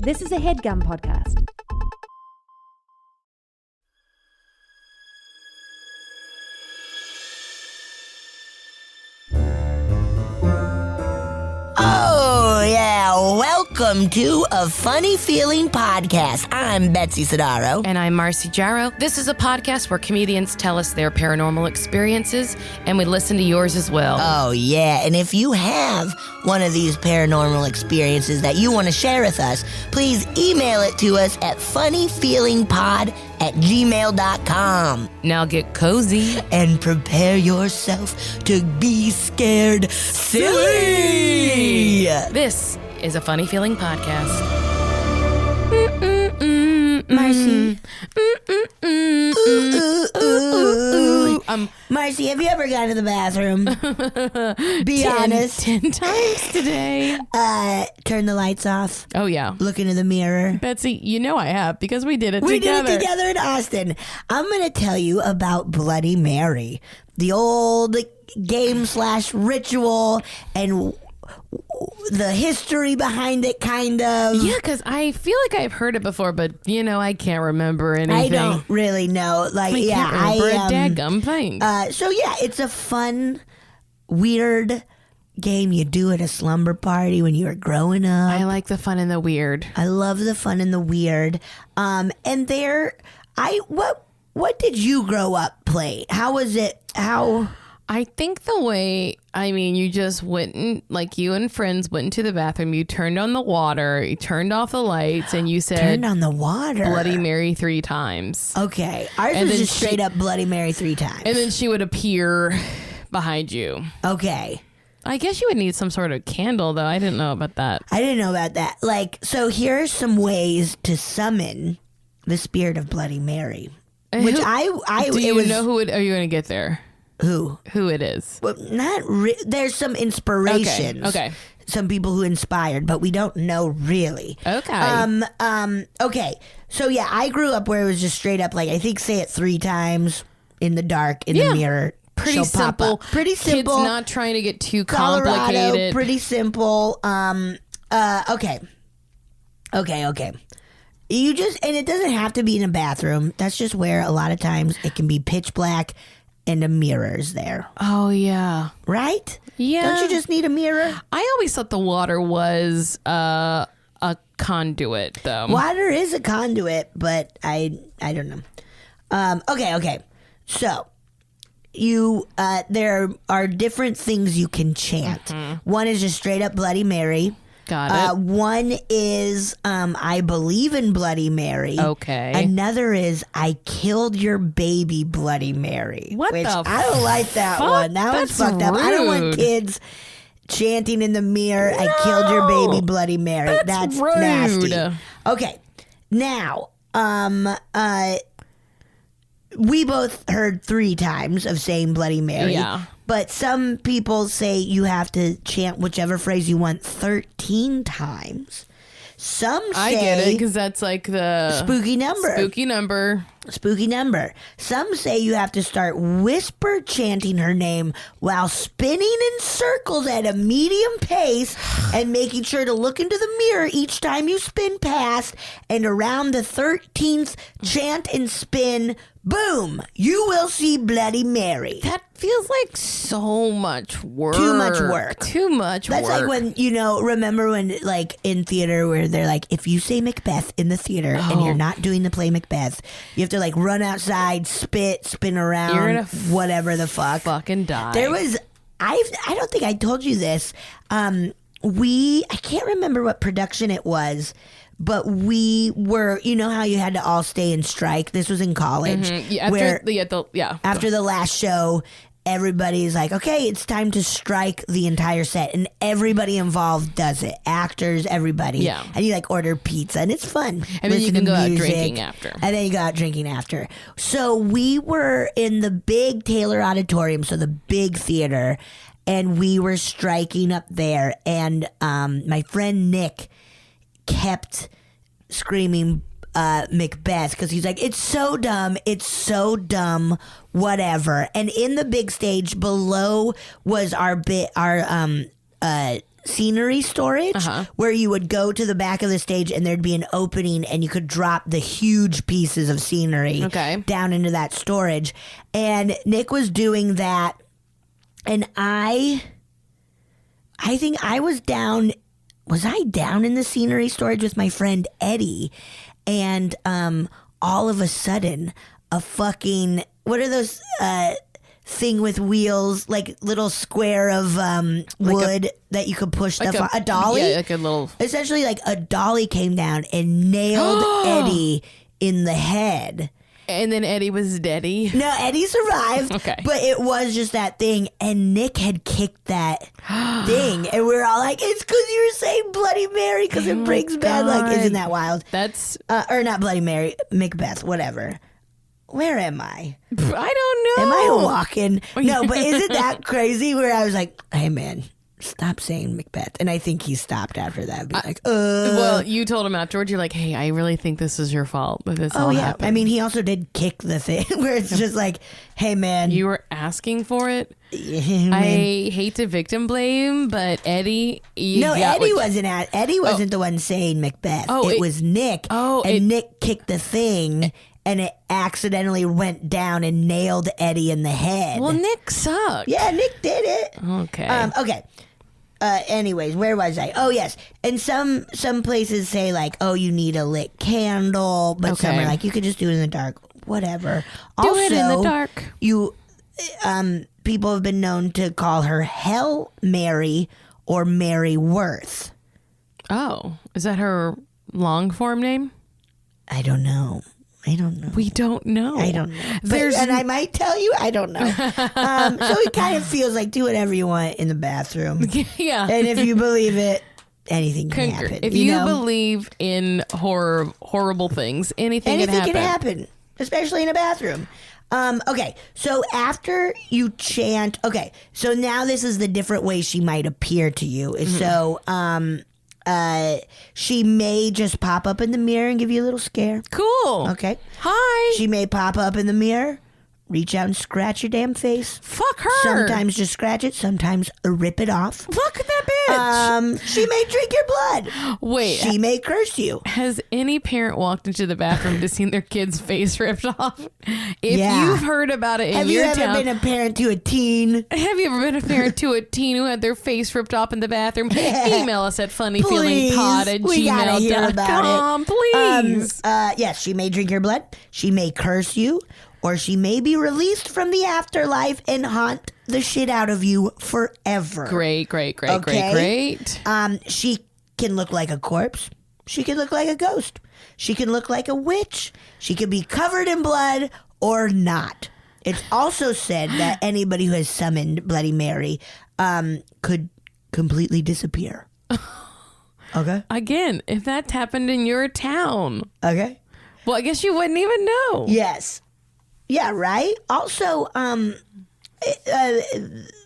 This is a HeadGum podcast. Oh, yeah. Welcome to A Funny Feeling Podcast. I'm Betsy Sidaro. And I'm Marcy Jarrow. This is a podcast where comedians tell us their paranormal experiences, and we listen to yours as well. Oh, yeah. And if you have one of these paranormal experiences that you want to share with us, please email it to us at funnyfeelingpod@gmail.com. Now get cozy. And prepare yourself to be scared silly. This is a Funny Feeling Podcast. Marcy. Marcy, have you ever gone to the bathroom? Be honest. 10 times today. Turn the lights off. Oh, yeah. Look into the mirror. Betsy, you know I have because we did it We together. did it together in Austin. I'm going to tell you about Bloody Mary, the old game/ritual and the history behind it, kind of. Yeah, because I feel like I've heard it before, but, I can't remember anything. I don't really know. I can't remember a daggum thing. So, yeah, it's a fun, weird game you do at a slumber party when you were growing up. I like the fun and the weird. I love the fun and the weird. And what did you grow up playing? How was it? I think the way, you just went you and friends went into the bathroom, you turned on the water, you turned off the lights, and you said, Turned on the water. Bloody Mary 3 times. Okay. Ours And was then just straight up Bloody Mary 3 times. And then she would appear behind you. Okay. I guess you would need some sort of candle, though. I didn't know about that. I didn't know about that. So here are some ways to summon the spirit of Bloody Mary. Which Do you know who are you going to get there? Who it is? Well, there's some inspirations. Okay. Some people who inspired, but we don't know really. Okay. Okay. So yeah, I grew up where it was just straight up I think say it 3 times in the dark in the mirror. Pretty She'll pop simple. up. Pretty simple. Kids not trying to get too Colorado, complicated. pretty simple. Okay. You just, and it doesn't have to be in a bathroom. That's just where a lot of times it can be pitch black and a mirror's there. Oh, yeah. Right? Yeah. Don't you just need a mirror? I always thought the water was a conduit, though. Water is a conduit, but I don't know. Okay. So there are different things you can chant. Mm-hmm. One is just straight up Bloody Mary. Got it. One is I believe in Bloody Mary. Okay. Another is I killed your baby, Bloody Mary. What which the I don't like that fuck? one. That one's That's fucked up. I don't want rude. kids chanting in the mirror, I killed your baby, Bloody Mary. That's rude. nasty. Okay. Now, we both heard 3 times of saying Bloody Mary. Yeah. But some people say you have to chant whichever phrase you want 13 times. Some say I get it, because that's like the spooky number. Spooky number. Some say you have to start whisper chanting her name while spinning in circles at a medium pace and making sure to look into the mirror each time you spin past, and around the 13th chant and spin, boom, you will see Bloody Mary. That feels like so much work. Too much work. That's That's like when, remember when, in theater where they're like, if you say Macbeth in the theater and you're not doing the play Macbeth, you have to, run outside, spin around, You're gonna whatever the fuck. fucking die. There was, I don't think I told you this. I can't remember what production it was, but we were, you know how you had to all stay and strike? This was in college. Mm-hmm. Yeah, After the last show, everybody's like, okay, it's time to strike the entire set. And everybody involved does it. Actors, everybody. Yeah. And you order pizza and it's fun. And then you Listen can to go out music, drinking after. And then you go out drinking after. So we were in the big Taylor Auditorium, so the big theater, and we were striking up there. And my friend Nick kept screaming Macbeth because he's like, it's so dumb, whatever. And in the big stage below was our scenery storage where you would go to the back of the stage and there'd be an opening and you could drop the huge pieces of scenery down into that storage. And Nick was doing that, and I think I was down. Was I down in the scenery storage with my friend Eddie? And all of a sudden, a fucking, what are those thing with wheels, like little square of wood that you could push stuff on? A dolly? Yeah, like a little. Essentially, like a dolly came down and nailed Eddie in the head. And then Eddie was deady. No, Eddie survived. Okay. But it was just that thing. And Nick had kicked that thing. And we were all like, it's because you were saying Bloody Mary because it brings bad luck. Isn't that wild? That's... or not Bloody Mary, Macbeth, whatever. Where am I? I don't know. Am I walking? No, but isn't that crazy where I was like, hey, man, stop saying Macbeth. And I think he stopped after that. Be like, Well, you told him afterwards, you're like, hey, I really think this is your fault that this all happened. I mean, he also did kick the thing where it's just like, hey, man. You were asking for it? I hate to victim blame, but Eddie... Eddie wasn't the one saying Macbeth. It was Nick. Nick kicked the thing, and it accidentally went down and nailed Eddie in the head. Well, Nick sucked. Yeah, Nick did it. Okay. Okay. Anyways, where was I? Oh, yes. And some places say, like, oh, you need a lit candle. But some are like, you could just do it in the dark. Whatever. Do it in the dark. People have been known to call her Hell Mary or Mary Worth. Oh, is that her long form name? I don't know. We don't know. I don't know. And I might tell you, I don't know. So it kind of feels like do whatever you want in the bathroom. Yeah. And if you believe it, anything can happen. If you believe in horrible things, anything can happen. Especially in a bathroom. Okay, so after you chant, so now this is the different way she might appear to you. Mm-hmm. So, she may just pop up in the mirror and give you a little scare. Cool. Okay. Hi. She may pop up in the mirror, reach out and scratch your damn face. Fuck her. Sometimes just scratch it, sometimes rip it off. Fuck that bitch. She may drink your blood. Wait. She may curse you. Has any parent walked into the bathroom to see their kid's face ripped off? If you've heard about it in your town. Have you ever been a parent to a teen? Have you ever been a parent to a teen who had their face ripped off in the bathroom? Email us at funnyfeelingpod@gmail.com. Please. Yes, she may drink your blood. She may curse you. Or she may be released from the afterlife and haunt the shit out of you forever. Great. She can look like a corpse. She can look like a ghost. She can look like a witch. She can be covered in blood or not. It's also said that anybody who has summoned Bloody Mary could completely disappear. Okay? Again, if that's happened in your town. Okay. Well, I guess you wouldn't even know. Yes. Yeah, right? Also,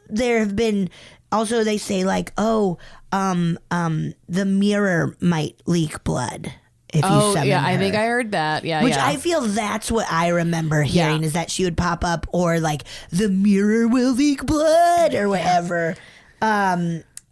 there have been, also they say like, the mirror might leak blood if you summon her. I think I heard that. Yeah, Which I feel that's what I remember hearing is that she would pop up or like, the mirror will leak blood or whatever.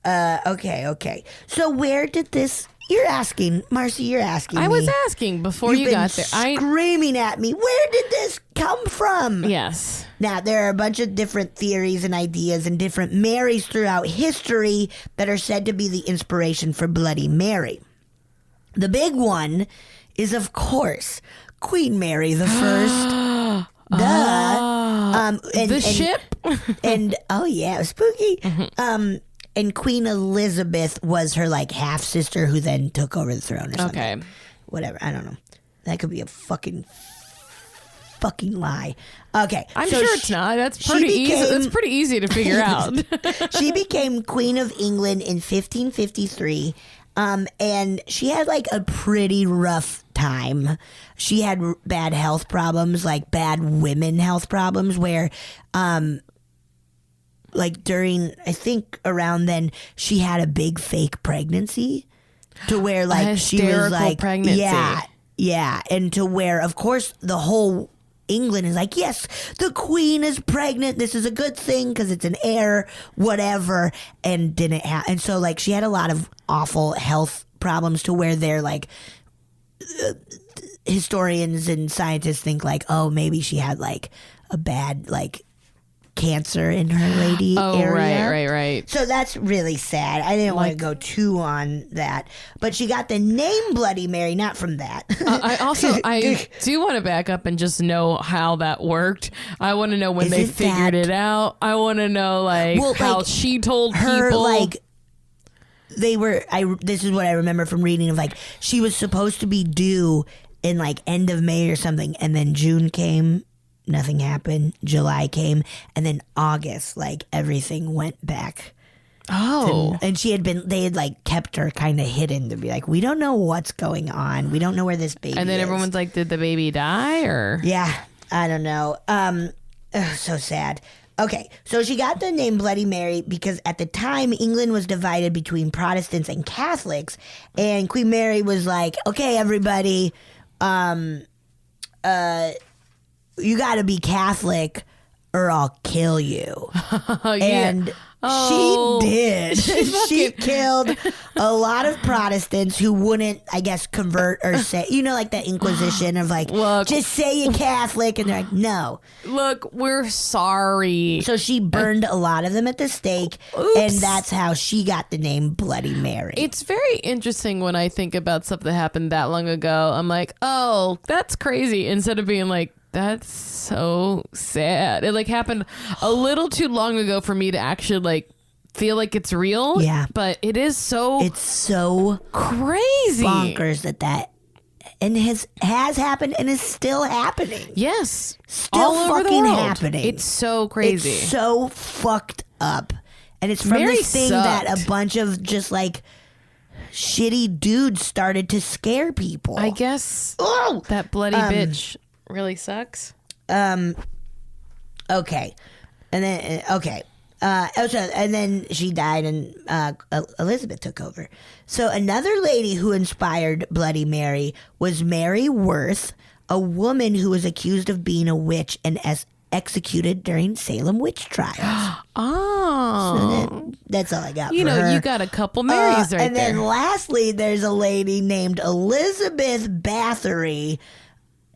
Okay. So where did this... You're asking, Marcy, I was asking before you got there. Screaming at me. Where did this come from? Yes. Now, there are a bunch of different theories and ideas and different Marys throughout history that are said to be the inspiration for Bloody Mary. The big one is, of course, Queen Mary the First. The ship? And, oh yeah, spooky. And Queen Elizabeth was her like half sister who then took over the throne or something. Okay. Whatever. I don't know. That could be a fucking lie. Okay. I'm sure it's not. That's pretty easy. That's pretty easy to figure out. She became Queen of England in 1553. And she had like a pretty rough time. She had bad health problems, like bad women health problems where, like during, I think around then, she had a big fake pregnancy to where like she was like, pregnancy. yeah. And to where, of course, the whole England is like, yes, the queen is pregnant. This is a good thing because it's an heir, whatever. And didn't have. And so, like, she had a lot of awful health problems to where they're like, historians and scientists think like, oh, maybe she had like a bad like cancer in her lady area. Right. So that's really sad. I didn't want to go too on that, but she got the name Bloody Mary not from that. I do want to back up and just know how that worked. I want to know when they figured it out. I want to know how she told her people. Like they were. This is what I remember from reading of like she was supposed to be due in like end of May or something, and then June came. Nothing happened. July came, and then August, like everything went back. Oh, and they had like kept her kind of hidden to be like, we don't know what's going on. We don't know where this baby is. And then everyone's like, did the baby die or? Yeah, I don't know. So sad. Okay, so she got the name Bloody Mary because at the time England was divided between Protestants and Catholics, and Queen Mary was like, okay, everybody, you got to be Catholic or I'll kill you. And she did. She killed a lot of Protestants who wouldn't, I guess, convert or say, like the Inquisition of like, look, just say you're Catholic. And they're like, no. Look, we're sorry. So she burned a lot of them at the stake. Oops. And that's how she got the name Bloody Mary. It's very interesting when I think about stuff that happened that long ago. I'm like, oh, that's crazy. Instead of being like, that's so sad. It like happened a little too long ago for me to actually like feel like it's real. Yeah. But it is so... It's so crazy. Bonkers that and has happened and is still happening. Yes. Still all over fucking the world. Happening. It's so crazy. It's so fucked up. And it's from Mary this thing sucked. that a bunch of just like shitty dudes started to scare people. I guess that bloody bitch really sucks. Okay. And then and then she died and Elizabeth took over. So another lady who inspired Bloody Mary was Mary Worth, a woman who was accused of being a witch and executed during Salem witch trials. So that's all I got for her. You got a couple Marys right and there. And then lastly, there's a lady named Elizabeth Bathory.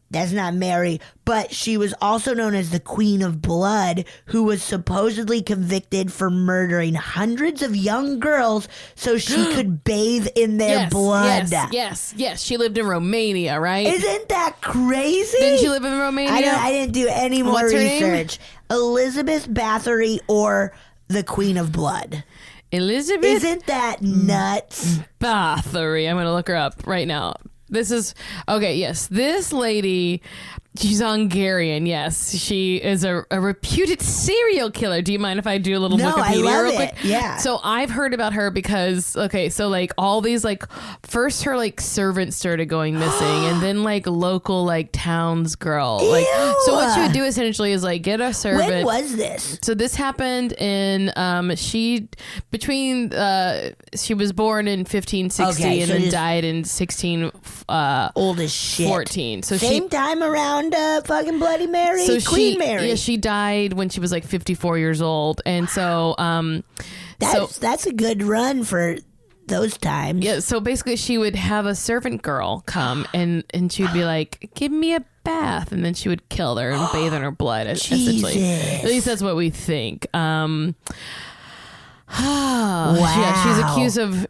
That's not Mary, but she was also known as the Queen of Blood, who was supposedly convicted for murdering hundreds of young girls so she could bathe in their blood. Yes. She lived in Romania, right? Isn't that crazy? Didn't she live in Romania? I didn't do any more What's her research. name? Elizabeth Bathory or the Queen of Blood. Elizabeth? Isn't that nuts? Bathory. I'm going to look her up right now. This is okay. Yes, this lady, she's Hungarian. Yes, she is a reputed serial killer. Do you mind if I do a little Wikipedia I love real quick? It. Yeah. So I've heard about her because so like all these like first her like servants started going missing, and then like local like towns girl. Like so what she would do essentially is like get a servant. When was this? So this happened in she was born in 1560 and then died in 16. Old as shit. 14. So same time around fucking Bloody Mary, Queen Mary. Yeah, she died when she was like 54 years old, and so that's a good run for those times. Yeah. So basically, she would have a servant girl come, and she would be like, "Give me a bath," and then she would kill her and bathe in her blood. Essentially, at least that's what we think. Wow. Yeah, she's accused of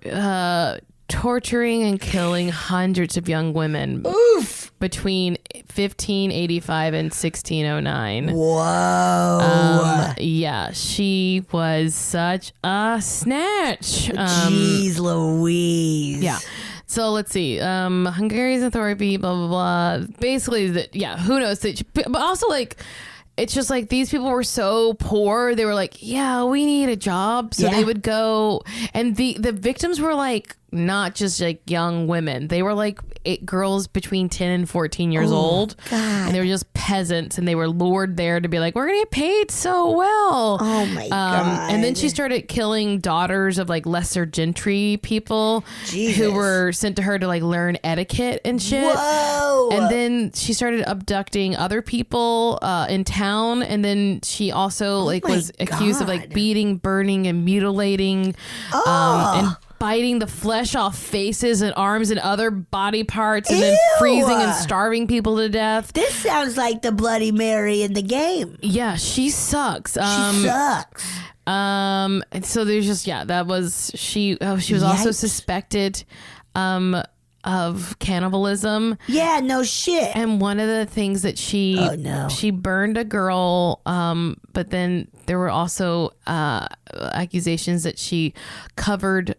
torturing and killing hundreds of young women. Oof. Between 1585 and 1609. Whoa. Yeah, she was such a snatch. Jeez Louise. Yeah. So let's see. Hungary's authority, blah, blah, blah. Basically, who knows? But also, like, it's just like these people were so poor. They were like, yeah, we need a job. So they would go. And the victims were like not just like young women. They were like girls between 10 and 14 years old. God. And they were just peasants, and they were lured there to be like, we're going to get paid so well. Oh my God. And then she started killing daughters of like lesser gentry people Jesus. who were sent to her to like learn etiquette and shit. Whoa. And then she started abducting other people in town, and then she also like my was accused of like God. beating, burning, and mutilating, and biting the flesh off faces and arms and other body parts, and then Ew. freezing and starving people to death. This sounds like the Bloody Mary in the game. Yeah, she sucks. She sucks. And so there's just that was she. Oh, she was also Yikes. suspected of cannibalism. Yeah, no shit. And one of the things that she burned a girl, but then there were also accusations that she covered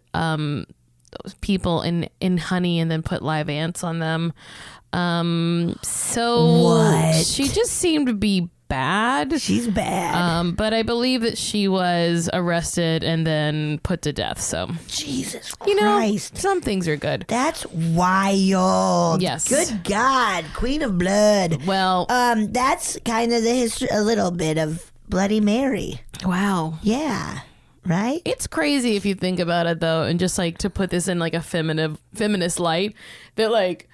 people in honey and then put live ants on them. So What? she just seemed to be bad. She's bad. But I believe that she was arrested and then put to death. So Jesus you know, Christ. some things are good. That's wild. Yes. Good God. Queen of Blood. Well, That's kind of the history, a little bit of Bloody Mary. wow. Yeah. Right? It's crazy if you think about it, though, and just like to put this in like a feminist light, that like,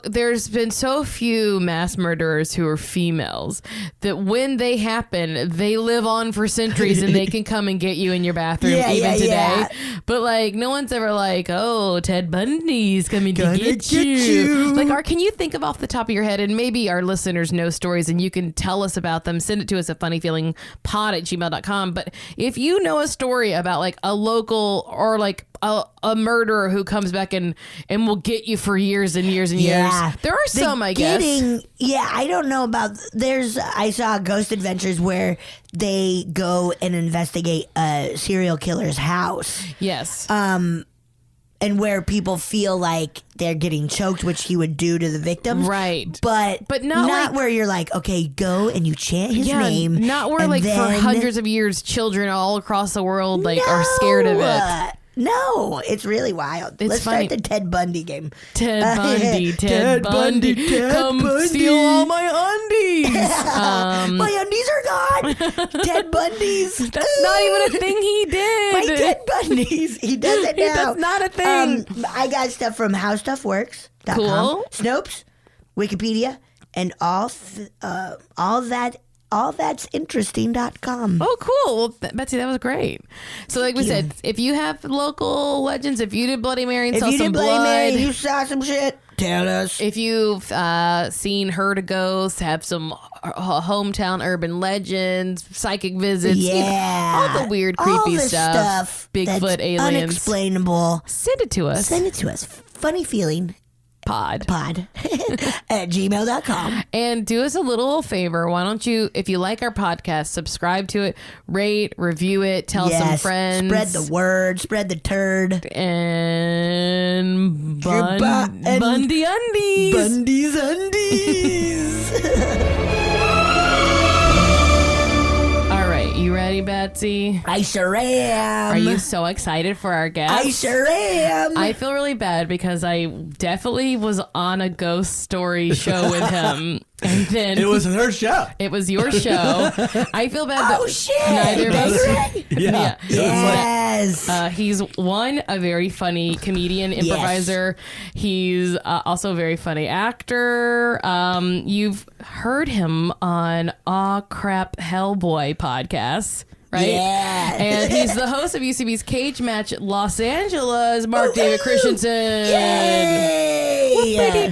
there's been so few mass murderers who are females that when they happen, they live on for centuries and they can come and get you in your bathroom even today. Yeah. But like, no one's ever like, oh, Ted Bundy's coming to Gonna get get you. Like, can you think of off the top of your head, and maybe our listeners know stories and you can tell us about them, send it to us at funnyfeelingpod@gmail.com. But if you know a story about like a local or like a murderer who comes back and will get you for years and years and Yeah. years. There are some, I guess. Yeah, I don't know about. I saw Ghost Adventures where they go and investigate a serial killer's house. Yes. And where people feel like they're getting choked, which he would do to the victims. Right. But not like, where you're like, okay, go and you chant his name. Not where and like for then- hundreds of years, children all across the world like are scared of it. No, it's really wild. Let's funny. start the Ted Bundy game. Ted Bundy, Ted Bundy, come Bundy. steal all my undies. My undies are gone. Ted Bundy's. That's not even a thing he did. My Ted Bundy's. He does it now. That's not a thing. I got stuff from HowStuffWorks.com, Cool. Snopes, Wikipedia, and that's interesting.com. Oh, cool. Well, Betsy, that was great. So like we said, if you have local legends, if you did Bloody Mary and saw If you some did Bloody blood, Mary, you saw some shit, tell us. if you've seen Heard a Ghost, have some hometown urban legends, psychic visits, all the weird, creepy all the stuff, Bigfoot, that's aliens, unexplainable. send it to us. Send it to us. Funny feeling pod at gmail.com. And do us a little favor. Why don't you, if you like our podcast, subscribe to it, rate, review it, tell some friends. Spread the word, spread the turd. And and Bundy Undies. Bundy's undies. All right, you ready, Betsy? I sure am. Are you so excited for our guest? I sure am. I feel really bad because I definitely was on a ghost story show with him. And then it was her show. It was your show. I feel bad that shit. neither of us. Yeah. Yes. He's a very funny comedian, improviser. He's also a very funny actor. You've heard him on Aw Crap Hellboy podcast. Right? Yeah. And he's the host of UCB's Cage Match Los Angeles, Mark David Christenson. Yay.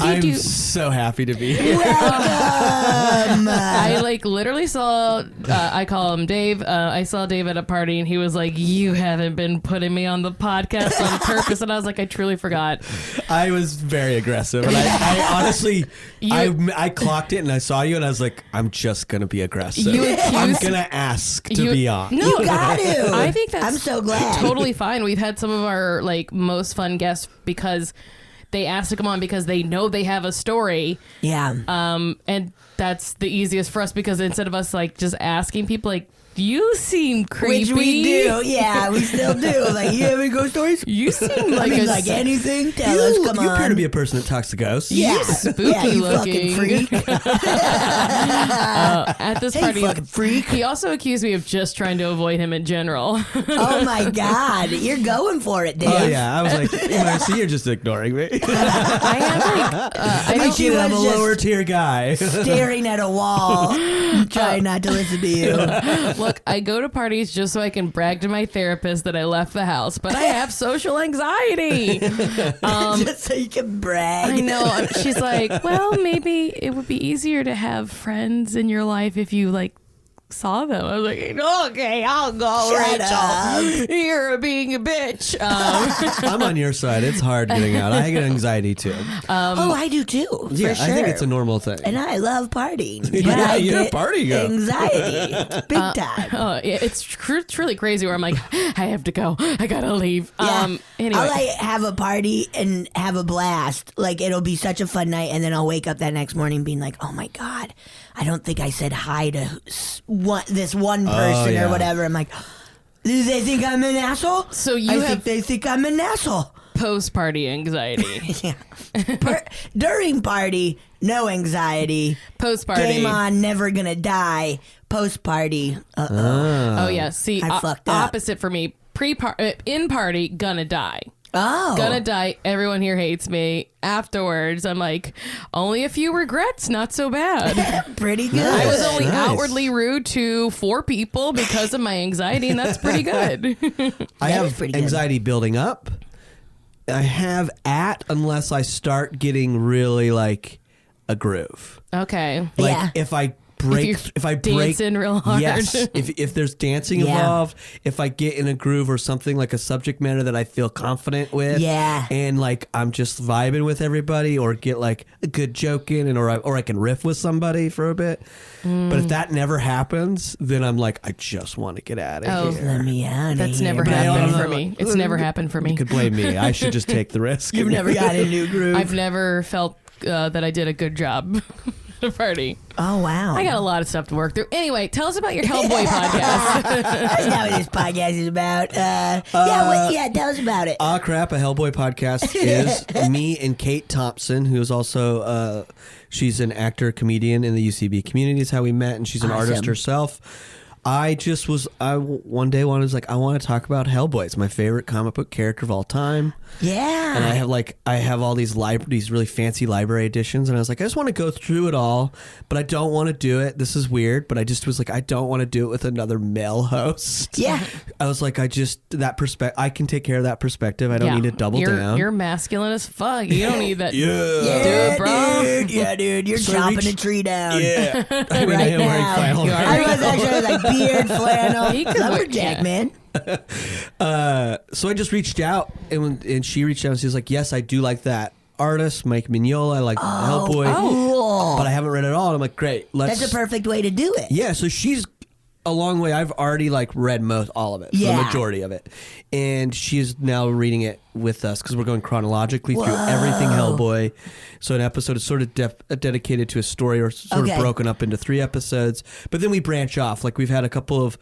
I'm so happy to be here. Welcome. I like literally saw, I call him Dave. I saw Dave at a party and he was like, you haven't been putting me on the podcast on purpose. And I was like, I truly forgot. I was very aggressive. And I honestly, I clocked it and I saw you and I was like, I'm just going to be aggressive. I'm going to ask to be on. No, You got to. I think that's I'm so glad. Totally fine. We've had some of our like most fun guests because they asked to come on because they know they have a story. Yeah. And that's the easiest for us because instead of us like just asking people, like You seem creepy. Which we do. Yeah, we still do. Like, you have any ghost stories? You seem like like anything? Tell us, come on. You appear to be a person that talks to ghosts. Yeah. You spooky you looking. fucking freak. At this party, fucking freak. he also accused me of just trying to avoid him in general. Oh, my God. You're going for it, Dave. Oh, yeah. I was like, Marcy, you're just ignoring me. I am I get it. I'm a was just lower tier guy. staring at a wall, trying not to listen to you. Look, I go to parties just so I can brag to my therapist that I left the house, but I have social anxiety. Just so you can brag. I know. She's like, well, maybe it would be easier to have friends in your life if you like saw them. I was like, okay, I'll go, Shut Rachel. up. You're being a bitch. I'm on your side. It's hard getting out. I get anxiety too. Oh, I do too. Yeah, for sure. I think it's a normal thing. And I love partying. Yeah, But I you're a get party girl. anxiety. Big time. Oh, yeah, it's really crazy where I'm like, I have to go. I gotta leave. Yeah. Anyway. I'll like have a party and have a blast. Like it'll be such a fun night, and then I'll wake up that next morning being like, "Oh my God, I don't think I said hi to this one person yeah. or whatever." I'm like, "Do they think I'm an asshole?" So you I have- think they think I'm an asshole. Post-party anxiety. Yeah. During party, no anxiety. Post-party. Game on, never gonna die. Post party, Oh yeah. See, I fucked up. opposite for me. In party, gonna die. Oh, Gonna die. Everyone here hates me. Afterwards, I'm like, only a few regrets. Not so bad. pretty good. I was only Nice. outwardly rude to 4 people because of my anxiety, and that's pretty good. I That is have pretty good. anxiety building up. I have unless I start getting really like a groove. Okay. Like Yeah. if I break, If if I you're break, dancing real hard. yes. If there's dancing Yeah. involved, if I get in a groove or something like a subject matter that I feel confident with, Yeah. and like I'm just vibing with everybody, or get like a good joke in, and or I can riff with somebody for a bit. But if that never happens, then I'm like, I just want to get out of Oh, here. Let me out of That's here. never But I happened don't for know. me. It's never happened for me. You could blame me. I should just take the risk. You've never got a new groove. I've never felt that I did a good job at a party. Oh wow! I got a lot of stuff to work through. Anyway, tell us about your Hellboy podcast. That's not what this podcast is about. Tell us about it. Ah Crap, a Hellboy podcast is me and Kate Thompson, who is also she's an actor, comedian in the UCB community is how we met, and she's an artist Awesome. herself. I one day wanted I want to talk about Hellboy. It's my favorite comic book character of all time. Yeah. And I have all these really fancy library editions, and I was like, I just want to go through it all, but I don't want to do it. This is weird, but I just was like, I don't want to do it with another male host. Yeah. I was like, I can take care of that perspective. I don't need to double down. You're masculine as fuck. You don't need that. Yeah. Do it, bro. Dude. Yeah, dude. You're So I chopping reached- a tree down. Yeah. I mean, I Right am wearing now. flannel. You are. I was actually like beard, flannel, He could wear- lumberjack, yeah. man. So I just reached out, and she reached out, and she was like, yes, I do like that artist, Mike Mignola. I like Hellboy. Cool. But I haven't read it all. And I'm like, great. That's a perfect way to do it. Yeah, so she's a long way. I've already like read all of it, Yeah. the majority of it, and she's now reading it with us because we're going chronologically through everything Hellboy. So an episode is sort of dedicated to a story, or sort Okay. of broken up into 3 episodes. But then we branch off. Like we've had a couple of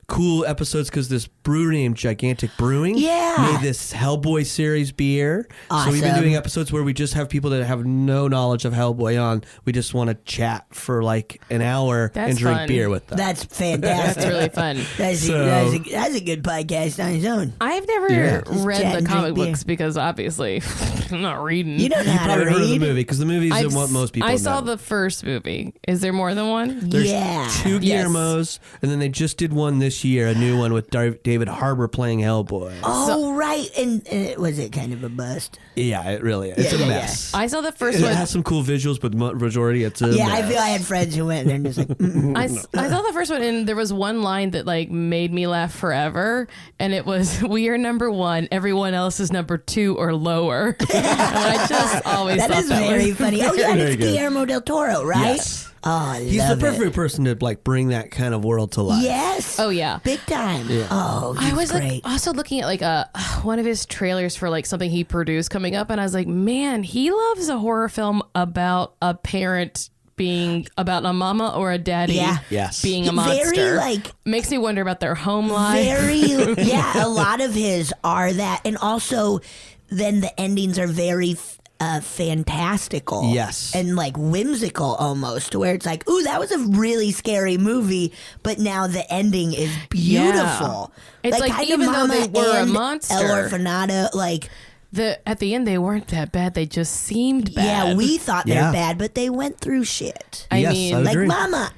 cool episodes because this brewery named Gigantic Brewing made this Hellboy series beer. So we've been Awesome. doing episodes where we just have people that have no knowledge of Hellboy on. We just want to chat for like an hour That's and drink fun. beer with them. That's fantastic. That's really fun. That's a good podcast on its own. I've never Just read chat the and comic drink beer. books because obviously I'm not reading. You don't know You how to probably heard of the read. movie because the movie's I've what most people I know. saw the first movie. Is there more than one? There's Yeah. 2 Yes. Guillermos, and then they just did one this year, a new one with David Harbour playing Hellboy. Oh, right. And was it kind of a bust? Yeah, it really is. It's Yeah, a yeah, mess. I saw the first It one. has some cool visuals, but majority it's a Yeah, mess. I feel I had friends who went there and just like, I saw the first one, and there was one line that like made me laugh forever, and it was, "We are number 1, everyone else is number 2 or lower." And I just always that thought is that very was funny. Oh, yeah, and Very it's good. Guillermo del Toro, right? Yes. Oh, I He's the love perfect it. person to like bring that kind of world to life. Yes. Oh yeah. Big time. Yeah. Oh, he's I was great. like also looking at like one of his trailers for like something he produced coming up, and I was like, man, he loves a horror film about a parent being about a mama or a daddy Yes. being a monster. Very, like, makes me wonder about their home life. A lot of his are that. And also, then the endings are very fantastical. Yes. And like whimsical almost, where it's like, ooh, that was a really scary movie, but now the ending is beautiful. Yeah. It's like kind even of though Mama they were a and monster. El Orfanato, like... At the end, they weren't that bad. They just seemed bad. Yeah, we thought they were bad, but they went through shit. I Yes, mean, I Like, agree. Mama.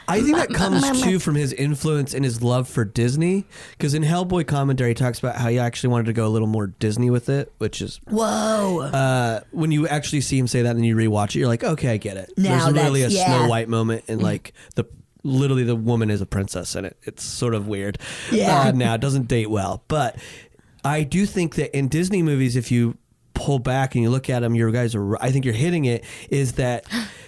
I think that comes too from his influence and his love for Disney. Because in Hellboy commentary, he talks about how he actually wanted to go a little more Disney with it, which is Whoa. when you actually see him say that and you rewatch it, you're like, okay, I get it. Now There's really a that's- Snow yeah. White moment, and like literally the woman is a princess in it. It's sort of weird. Yeah. Now it doesn't date well, but I do think that in Disney movies, if you pull back and you look at them, you guys are. I think you're hitting it. Is that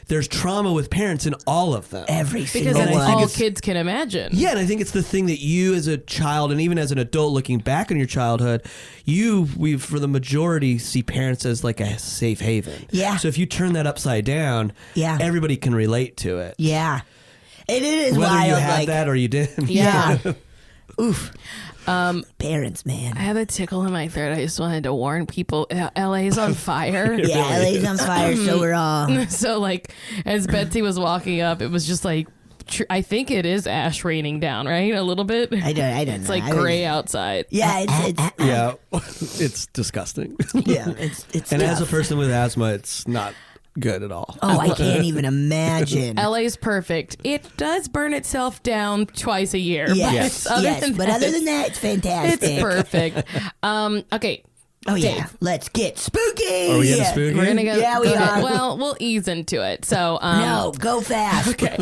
there's trauma with parents in all of them. Every single because that's one. all kids can imagine. Yeah, and I think it's the thing that you as a child and even as an adult looking back on your childhood, we for the majority see parents as like a safe haven. Yeah. So if you turn that upside down, everybody can relate to it. Yeah. And it is Whether wild. you had like, that or you didn't. Yeah. Oof. Parents, man. I have a tickle in my throat. I just wanted to warn people. LA's on fire. Yeah, LA's on fire, so we're all. So, like, as Betsy was walking up, it was just like, I think it is ash raining down, right? A little bit. I don't It's know. like gray outside. Yeah, it's Yeah, it's disgusting. yeah, it's And as a tough. person with asthma, it's not good at all. Oh, I can't even imagine. LA's perfect. It does burn itself down twice a year. Yes, but yes, but other than that, it's fantastic. it's perfect. Okay. Oh yeah, Dave. let's get spooky. Are we getting spooky? We're gonna go. Yeah, we go ahead. are. Well, we'll ease into it. So, No, go fast. Okay.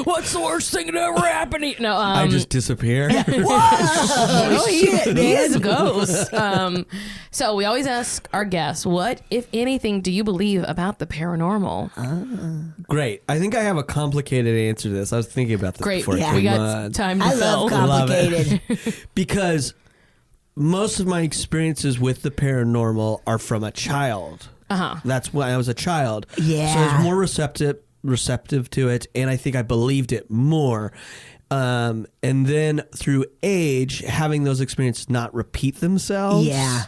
What's the worst thing that ever happened to you? No, I just disappear. Whoa, shit, he is a man. ghost. So we always ask our guests, what, if anything, do you believe about the paranormal? Great. I think I have a complicated answer to this. I was thinking about this Great. before it Yeah. We came got on. time to I fill. love Love it. complicated. Because most of my experiences with the paranormal are from a child. That's when I was a child. Yeah. So I was more receptive to it, and I think I believed it more. And then through age, having those experiences not repeat themselves. Yeah.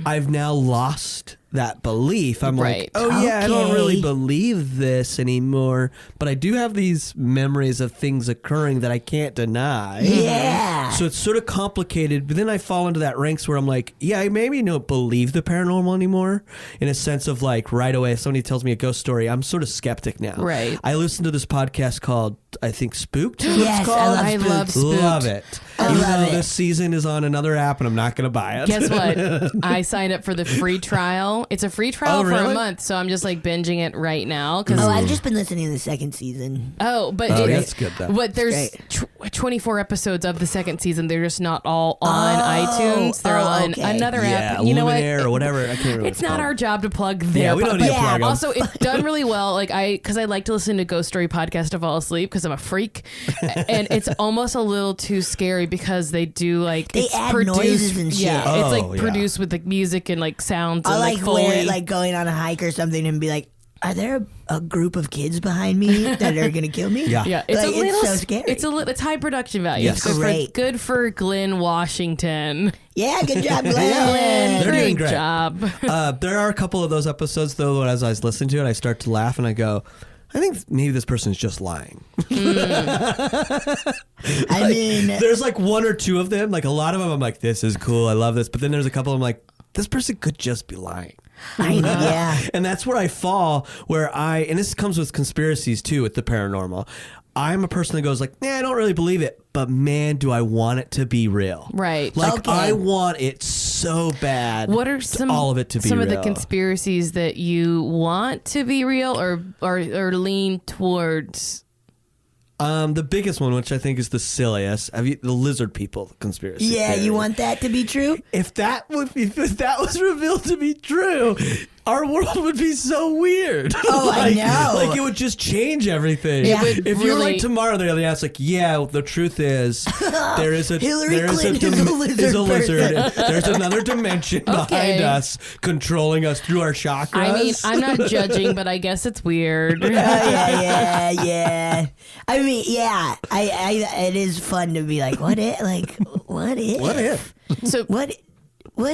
I've now lost that belief. I'm Right. like, oh yeah, I don't really Okay. believe this anymore, but I do have these memories of things occurring that I can't deny. Yeah. So it's sort of complicated, but then I fall into that ranks where I'm like, yeah, I maybe don't believe the paranormal anymore in a sense of like right away, if somebody tells me a ghost story, I'm sort of skeptic now. Right. I listened to this podcast called, I think, Spooked. is what Yes, it's I called. love I Spooked. love Spooked. Love it. I Even love though it. this season is on another app and I'm not going to buy it. Guess what? I signed up for the free trial. It's a free trial Oh, for really? a month, so I'm just like binging it right now. Cause, Oh, I've just been listening to the second season. but Oh, that's good, though. But there's 24 episodes of the second season. They're just not all on iTunes. They're on okay. another Yeah, app. You know what? Luminaire or whatever. I can't remember. It's not our job to plug their Yeah, we don't need to Yeah. plug 'em. Also, it's done really well. Like because I like to listen to ghost story podcasts to fall asleep because I'm a freak, and it's almost a little too scary because they do like They it's add produced, noises and shit. Yeah, Oh, it's like yeah. produced with like music and like sounds. I and, like Foley. where like going on a hike or something and be like, are there a group of kids behind me that are gonna kill me? Yeah. Yeah, it's Like, a little so scary. It's high production value. Yes. It's Great. good for Glenn Washington. Yeah, good job, Glenn. Glenn, They're doing great. job. There are a couple of those episodes, though, as I was listening to it, I start to laugh and I go, I think maybe this person's just lying. I mean, There's like one or two of them. Like a lot of them, I'm like, this is cool. I love this. But then there's a couple I'm like, this person could just be lying. yeah. And that's where I fall, and this comes with conspiracies too, with the paranormal. I'm a person that goes like, I don't really believe it, but man, do I want it to be real. Right. Like Okay. I want it so bad. What are some all of it to be some real. of the conspiracies that you want to be real or lean towards? The biggest one, which I think is the silliest, the lizard people conspiracy. Yeah, theory. you want that to be true? If that was revealed to be true, our world would be so weird. Oh, I know. Like it would just change everything. Yeah. It would If you're really- like tomorrow, they're it's like, yeah, the truth is there is a Hillary there is Clinton is a lizard and there's another dimension behind us controlling us through our chakras. I mean, I'm not judging, but I guess it's weird. Yeah. I mean, yeah. It is fun to be like, what if? Like, what if? What if? So What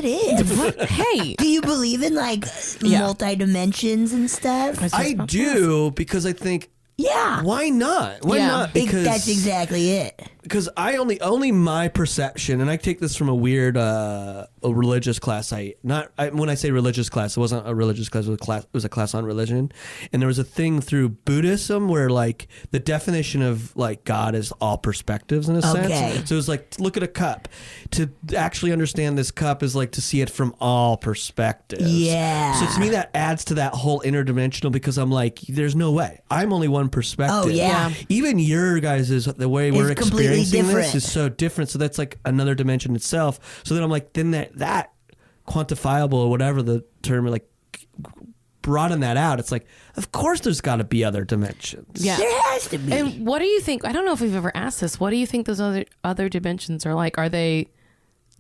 if? hey, Do you believe in like multi dimensions and stuff? I do because I think Yeah. why not? Why Yeah. not? Because That's exactly it. because I only my perception, and I take this from a weird a religious class. When I say religious class, it wasn't a religious class. It was a class on religion, and there was a thing through Buddhism where like the definition of like God is all perspectives in a Okay. sense. So it was like look at a cup. To actually understand this cup is like to see it from all perspectives. Yeah. So to me that adds to that whole interdimensional because I'm like, there's no way. I'm only one perspective. Oh, yeah. Even your guys is the way we're It's completely experiencing different. this is so different. So that's like another dimension itself. So then I'm like, then that quantifiable or whatever the term, like broaden that out. It's like, of course there's got to be other dimensions. yeah. There has to be. And what do you think? I don't know if we've ever asked this. What do you think those other dimensions are like? Are they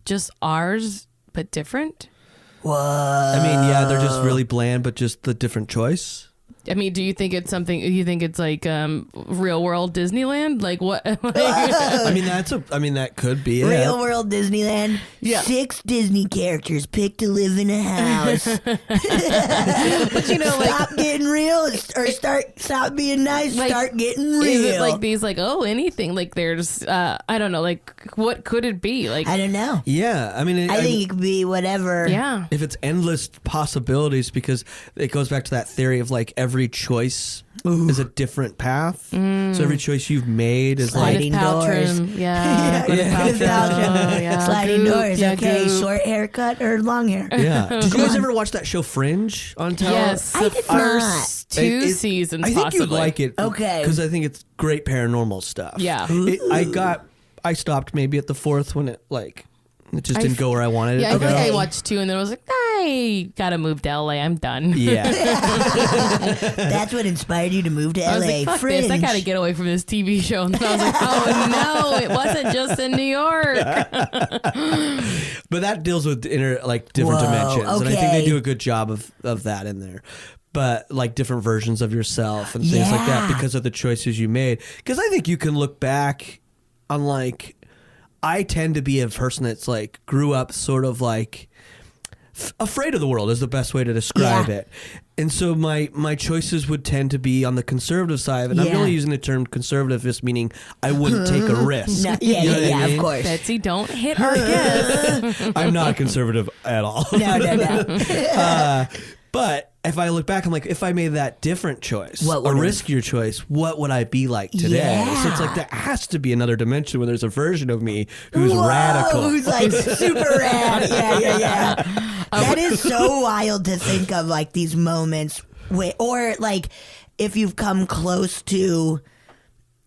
just ours but different? What? I mean, yeah, they're just really bland, but just the different choice. I mean, do you think it's something? You think it's like real world Disneyland? Like what? I mean, that could be it. Real world Disneyland. Yeah. 6 Disney characters pick to live in a house. But you know, like, Stop getting real or stop being nice. Like, Start getting real. is it like these? Like anything? Like there's I don't know. Like what could it be? Like I don't know. Yeah, I mean, I think it could be whatever. yeah. if it's endless possibilities, because it goes back to that theory of like every choice is a different path. So every choice you've made is like Sliding Gwyneth doors. Paltrow, yeah. Gwyneth Gwyneth Paltrow, Paltrow. yeah. Sliding Goop, doors. yeah, Okay, Goop. short haircut or long hair. yeah. Did you guys ever watch that show Fringe on television? Yes, I the did first two seasons. I think possibly. you'd like it. Okay. Because I think it's great paranormal stuff. Yeah. I stopped maybe at the 4th when it just didn't go where I wanted Yeah, it I to feel go. like I watched 2 and then I was like, I gotta move to LA. I'm done. Yeah. That's what inspired you to move to I was LA. like, fuck Fringe. this. I gotta get away from this TV show. And then I was like, oh no, it wasn't just in New York. But that deals with different Whoa, dimensions. And I think they okay. do a good job of that in there. But like different versions of yourself and things like that Yeah. because of the choices you made. Because I think you can look back on like, I tend to be a person that's like grew up sort of like afraid of the world is the best way to describe Yeah. it. And so my choices would tend to be on the conservative side. And I'm Yeah. only using the term conservative just meaning I wouldn't take a risk. No, yeah, You know what I of mean? course. Betsy, don't hit our guest. I'm not conservative at all. No. But if I look back, I'm like, if I made that different choice, What a would've- riskier choice, what would I be like today? Yeah. So it's like there has to be another dimension where there's a version of me who's Whoa, radical. Who's like super rad. Yeah. That is so wild to think of, like these moments or like if you've come close to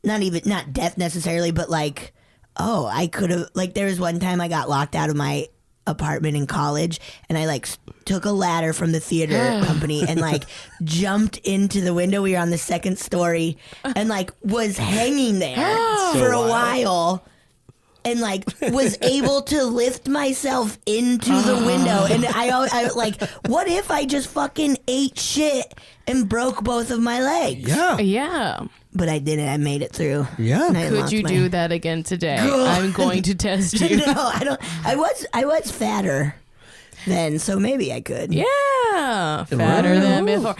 not death necessarily, but like, oh, I could have, like there was one time I got locked out of my apartment in college and I like took a ladder from the theater company and like jumped into the window. We were on the 2nd story and like was hanging there for a while and like was able to lift myself into the window. And I like, what if I just fucking ate shit and broke both of my legs? Yeah. Yeah. But I didn't. I made it through. Yeah. And I Could lost you my- do that again today? I'm going to test you. No, I don't. I was fatter then, so maybe I could. Yeah. Fatter than before.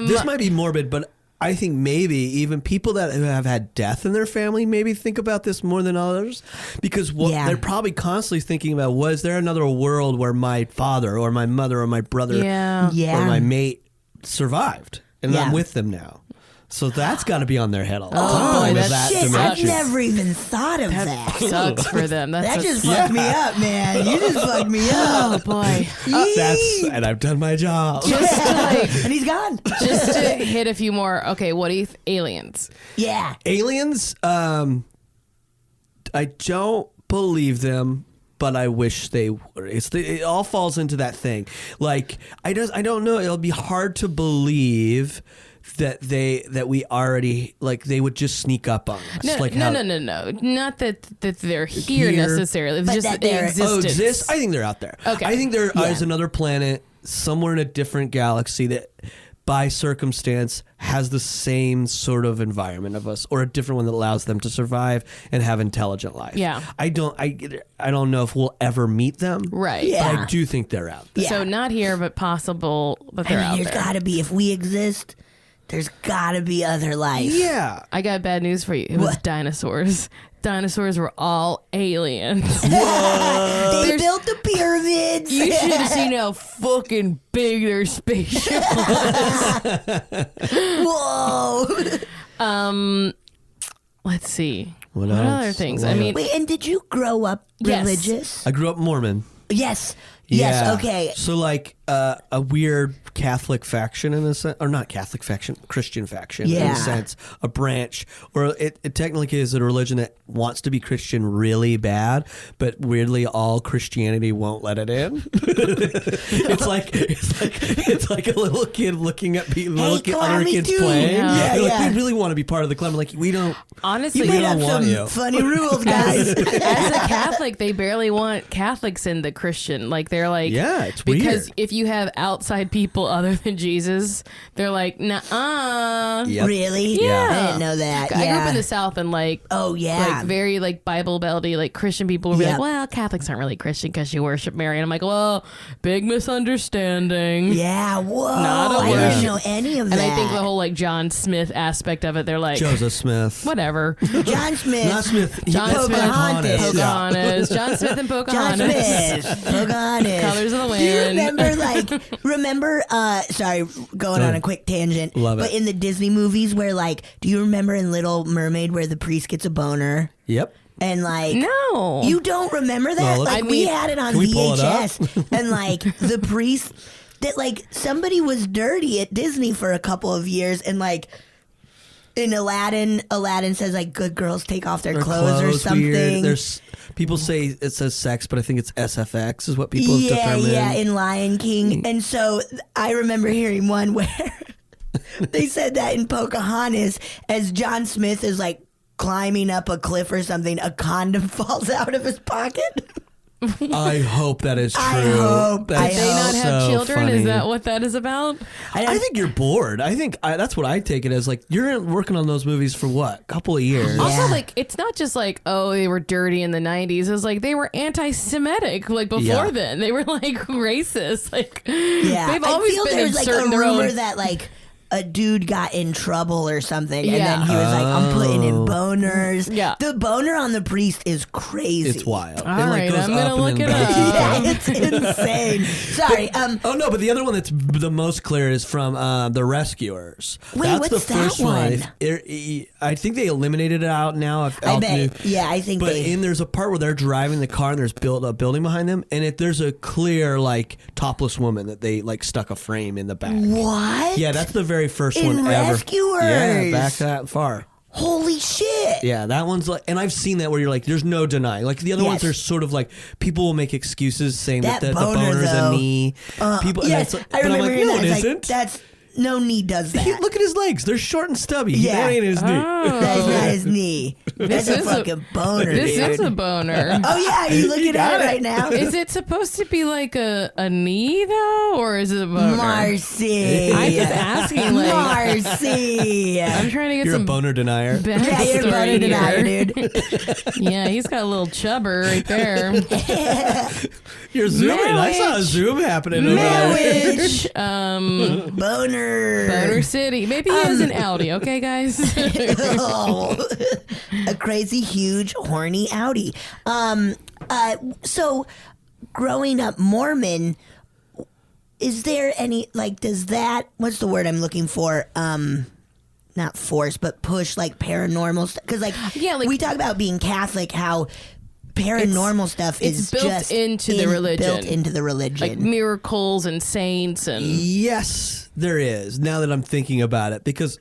This might be morbid, but I think maybe even people that have had death in their family maybe think about this more than others because Yeah. they're probably constantly thinking about, was there another world where my father or my mother or my brother Yeah. or my mate survived and Yeah. I'm with them now. So that's got to be on their head all the Oh, time. boy, is that's- that Shit, I've dimension. never even thought of that. Sucks for them. That That's just fucked me up, man. You just fucked me oh up. boy. And I've done my job. Just to like, And he's gone. just to hit a few more. Okay, what do you aliens? Yeah. Aliens, I don't believe them. but I wish they would. It all falls into that thing. Like I don't know. It'll be hard to believe that we already like they would just sneak up on us. No, like no. Not that they're here necessarily. It's but just that that they exist. I think they're out there. Okay. I think there is another planet somewhere in a different galaxy that, by circumstance, has the same sort of environment of us, or a different one that allows them to survive and have intelligent life. Yeah. I don't know if we'll ever meet them. Right. Yeah. But I do think they're out there. Yeah. So not here, but possible that they're out There's there. gotta be, if we exist, there's gotta be other life. Yeah. I got bad news for you. It was What? dinosaurs. Dinosaurs were all aliens. They built the pyramids. You should have seen how fucking big their spaceship was. Whoa. Let's see. What other else? things? What I mean, else? Wait, and did you grow up Yes. religious? I grew up Mormon. Yes. Yes, Yeah. okay. So like a weird Catholic faction in a sense, or not Catholic faction, Christian faction in Yeah. a sense, a branch, or it technically is a religion that wants to be Christian really bad, but weirdly all Christianity won't let it in. it's like a little kid looking at other call me kids too. playing. Yeah. They're like, Yeah. we really want to be part of the club. I'm like, we don't. honestly, You We made don't up want some you. funny rules, guys. as a Catholic, they barely want Catholics in the Christian. Like they're like, Yeah, it's because weird. if you have outside people other than Jesus, they're like, nah. Yep. Really? Yeah. I didn't know that. I grew up Yeah. in the South, and like, Oh, yeah. like very like Bible belty, like Christian people will be Yep. like, well, Catholics aren't really Christian because you worship Mary, and I'm like, well, big misunderstanding. Yeah, whoa. Not a I word. didn't know any of And that. I think the whole like John Smith aspect of it, they're like, Joseph Smith. whatever. John Smith. Not Smith. John Smith, Pocahontas. Pocahontas, John Smith and John Pocahontas. Smith. Pocahontas. Colors of the Do you Wind. remember, sorry, going on a quick tangent. Love but it. in the Disney movies where do you remember in Little Mermaid where the priest gets a boner? Yep. And No. you don't remember that? Well, let's- Like I we mean, had it on can we pull it up? VHS, and the priest that somebody was dirty at Disney for a couple of years, and in Aladdin says good girls take off their clothes or something. Weird. There's people say it says sex, but I think it's SFX is what people have determined. Yeah, in Lion King. And so I remember hearing one where they said that in Pocahontas, as John Smith is climbing up a cliff or something, a condom falls out of his pocket. I hope that is true. I hope. That's Did they not have so children? funny. Is that what that is about? I think you're bored. I think that's what I take it as. You're working on those movies for what? A couple of years. Also, it's not just they were dirty in the 90s. It was they were anti-Semitic. Before Yeah. then, they were racist. Yeah, they've I always feel been there's inserting a their rumor own. that a dude got in trouble or something, and Yeah. then he was I'm putting in boners. Yeah. The boner on the priest is crazy. It's wild. All right, goes I'm gonna up and look then it back. up. Yeah, it's insane. Sorry. Oh no! But the other one that's the most clear is from The Rescuers. Wait, that's what's the that first one. one? I think they eliminated it out now. I bet. Yeah, I think But they. there's a part where they're driving the car and there's a building behind them, and there's a clear topless woman that they stuck a frame in the back. What? Yeah, that's the very first In one ever. Rescuers? Yeah, back that far. Holy shit. Yeah, that one's and I've seen that where you're there's no denying. The other ones Yes. are sort of people will make excuses saying that, That the boner, boner's though. a knee. People, and Yes, it's I but I'm remember hearing no, that. it It's isn't. that's no knee does that. Look at his legs; they're short and stubby. Yeah. That ain't his knee. That's not his knee. That's a is a- fucking boner, This dude. is a boner. Oh yeah, you looking at it right now? Is it supposed to be a knee though, or is it a boner? Marcy. I'm just asking. Marcy. I'm trying to get You're a some boner denier. Yeah, you're backstory better than I, here. dude. Yeah, he's got a little chubber right there. You're zooming. I saw a zoom happening over there. Marriage. Boner. Boner City. Maybe he has an Audi. Okay, guys. Oh, a crazy, huge, horny Audi. So, growing up Mormon, is there any does that? What's the word I'm looking for? Not force, but push paranormal stuff. Because Yeah, we talk about being Catholic, how paranormal stuff it's is built just into the religion. Built into the religion. Like miracles and saints and Yes, there is. Now that I'm thinking about it, because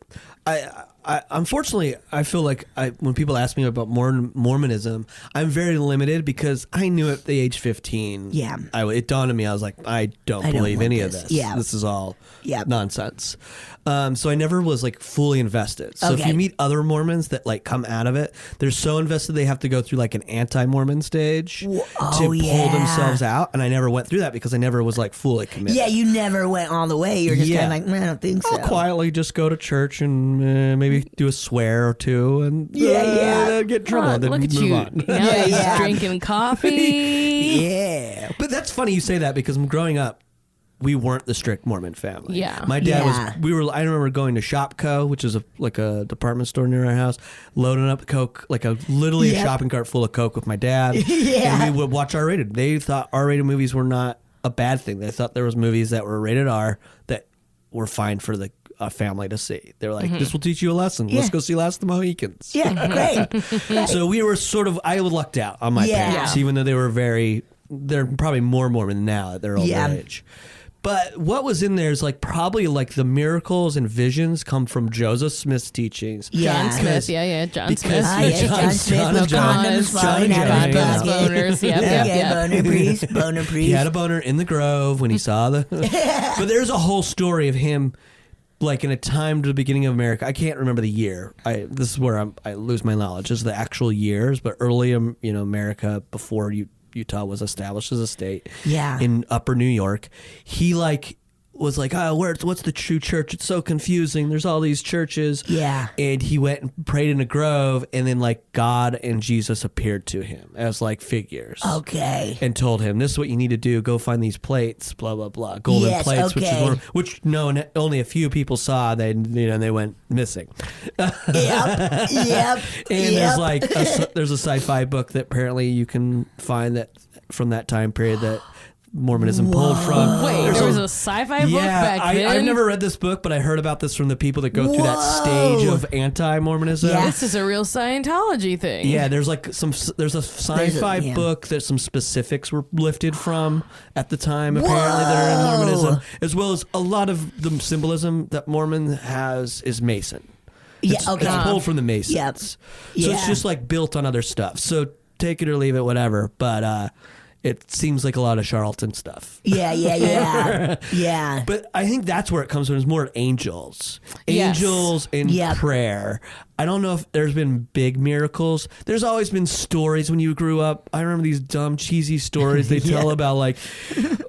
unfortunately, I feel like when people ask me about Mormonism, I'm very limited because I knew at the age 15. Yeah. It dawned on me. I was like, I don't believe want any of this. this. Yeah. This is all Yeah. nonsense. So I never was like fully invested. So if Okay. you meet other Mormons that like come out of it, they're so invested they have to go through like an anti-Mormon stage to pull themselves out. And I never went through that because I never was like fully committed. Yeah, you never went all the way. You're just kind of like, I don't think so. I'll quietly just go to church and maybe do a swear or two and get in trouble. Then Look at move you. on. Now he's drinking coffee. Yeah. But that's funny you say that because growing up, we weren't the strict Mormon family. Yeah. My dad Yeah. I remember going to Shopco, which is like a department store near our house, loading up Coke, like literally a shopping cart full of Coke with my dad. Yeah. And we would watch R-rated. They thought R-rated movies were not a bad thing. They thought there was movies that were rated R that were fine for the family to see. They were like, this will teach you a lesson. Let's go see Last of the Mohicans. Yeah, great. So we were sort of, I lucked out on my parents, even though they're probably more Mormon now at their older age. But what was in there is like probably like the miracles and visions come from Joseph Smith's teachings. John Smith, John Smith. John Smith, no condoms falling out of his pocket. Boners, yep. Boner priest. He had a boner in the grove when he saw the... But there's a whole story of him like in a time to the beginning of America. I can't remember the year. This is where I lose my knowledge. This is the actual years, but early America before Utah was established as a state. Yeah. In Upper New York, he was like, what's the true church? It's so confusing. There's all these churches. Yeah. And he went and prayed in a grove, and then like God and Jesus appeared to him as like figures. Okay. And told him, this is what you need to do. Go find these plates, blah, blah, blah. Golden plates, which only a few people saw. They went missing. Yep. And there's like there's a sci-fi book that apparently you can find that from that time period that Mormonism pulled from. Wait, there was a sci-fi book back then? I've never read this book, but I heard about this from the people that go through that stage of anti-Mormonism. Yeah. This is a real Scientology thing. Yeah, there's a sci-fi book that some specifics were lifted from at the time, apparently, that are in Mormonism, as well as a lot of the symbolism that Mormon has is Mason. It's pulled from the Masons. Yep. So it's just like built on other stuff. So take it or leave it, whatever. But it seems like a lot of charlatan stuff. Yeah. But I think that's where it comes from. It's more angels. Yes. Angels and prayer. I don't know if there's been big miracles. There's always been stories when you grew up. I remember these dumb, cheesy stories they tell about like,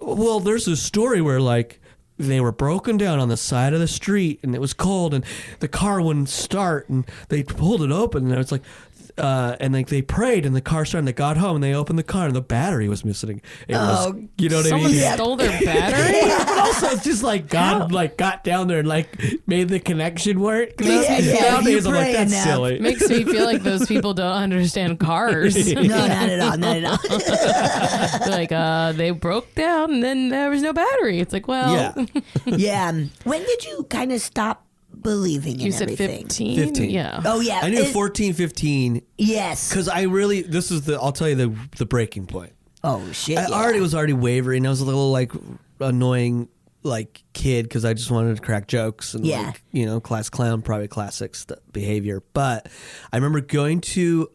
well, there's a story where like, they were broken down on the side of the street and it was cold and the car wouldn't start and they pulled it open and it was like, and like they prayed and the car started and they got home and they opened the car and the battery was missing. It was, you know what I mean? Someone stole their battery? But also it's just like God like got down there and like made the connection work. Nowadays I'm like, that's silly. Makes me feel like those people don't understand cars. No, not at all. They're like, they broke down and then there was no battery. It's like, well... Yeah. When did you kind of stop believing in everything? You said 15? 15. Yeah. Oh, yeah. I knew 14, 15. Yes. Because I'll tell you the breaking point. Oh, shit. I was already wavering. I was a little like annoying like kid because I just wanted to crack jokes and like, class clown, probably classic behavior. But I remember going to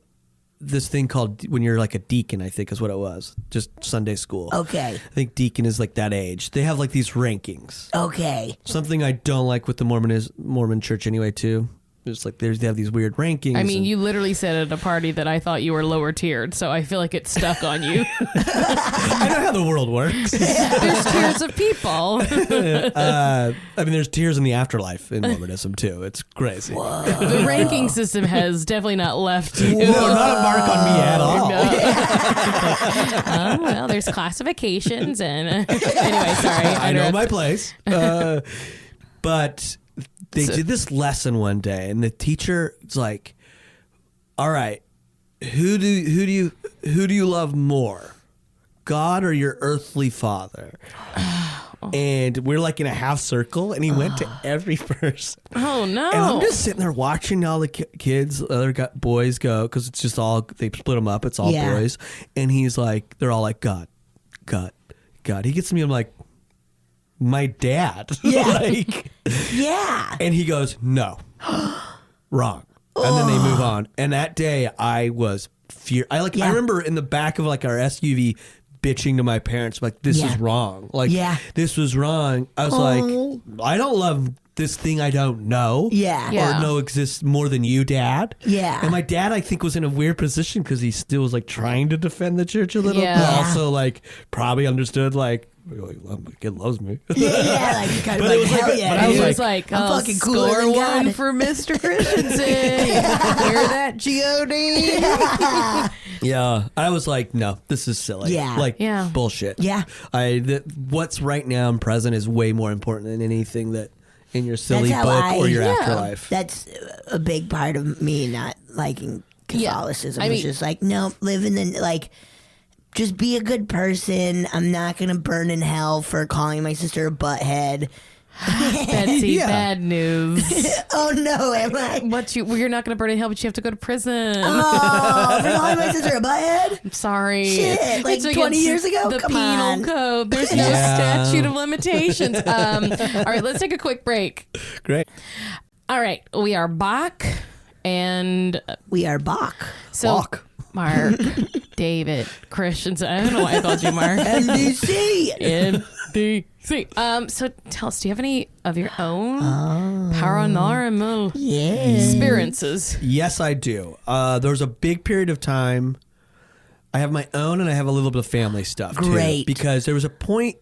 this thing called when you're like a deacon, I think is what it was. Just Sunday school. Okay. I think deacon is like that age. They have like these rankings. Okay. Something I don't like with the Mormon church anyway too. It's like they have these weird rankings. I mean, you literally said at a party that I thought you were lower tiered, so I feel like it's stuck on you. I know how the world works. There's tiers of people. I mean, there's tiers in the afterlife in Mormonism too. It's crazy. The ranking system has definitely not left you. No, not a mark on me at all. No. Well, there's classifications and anyway, sorry. I know my place. But they did this lesson one day, and the teacher was like, "All right, who do you love more, God or your earthly father?" And we're like in a half circle, and he went to every person. Oh no! And I'm just sitting there watching all the kids, other boys go, because it's just all, they split them up. It's all boys, and he's like, they're all like, God. He gets to me, I'm like, my dad. Yeah. Like, yeah. and he goes, no. wrong. And then they move on. And that day I was I remember in the back of like our SUV bitching to my parents, like, this is wrong. Like, this was wrong. I was like, I don't love this thing I don't know. Or know exists more than you, Dad. And my dad, I think, was in a weird position because he still was like trying to defend the church a little, but also like probably understood like, my kid loves me. Like kind of like, hell yeah. I was like, I'm fucking cooler score than one God. for Mr. Christenson. Hear that, G.O.D.? Yeah, I was like, no, this is silly. Bullshit. What's right now and present is way more important than anything that in your silly book or your afterlife. That's a big part of me not liking Catholicism. It's just like, no, live in the, like, just be a good person. I'm not going to burn in hell for calling my sister a butthead. Betsy, bad news. Oh no, am I? You're not going to burn in hell, but you have to go to prison. Oh, for calling my sister a butthead? I'm sorry. Shit, like 20 years ago? The Come penal on. code. There's no statute of limitations. All right, let's take a quick break. Great. All right, we are back, and we are Bach. So, Bach. Mark, David, Christenson. I don't know why I called you Mark. NDC. NDC. So tell us, do you have any of your own paranormal experiences? Yes, I do. There was a big period of time. I have my own, and I have a little bit of family stuff too. Great. Because there was a point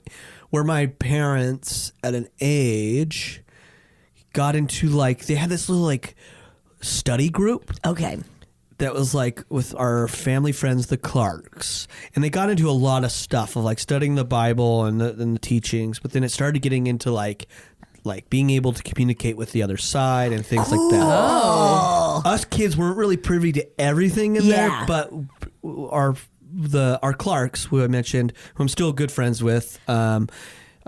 where my parents, at an age, got into like, they had this little like study group. Okay. That was like with our family friends, the Clarks, and they got into a lot of stuff of like studying the Bible and the teachings, but then it started getting into like being able to communicate with the other side and things like that. Oh. Us kids weren't really privy to everything in there, but our Clarks, who I mentioned, who I'm still good friends with,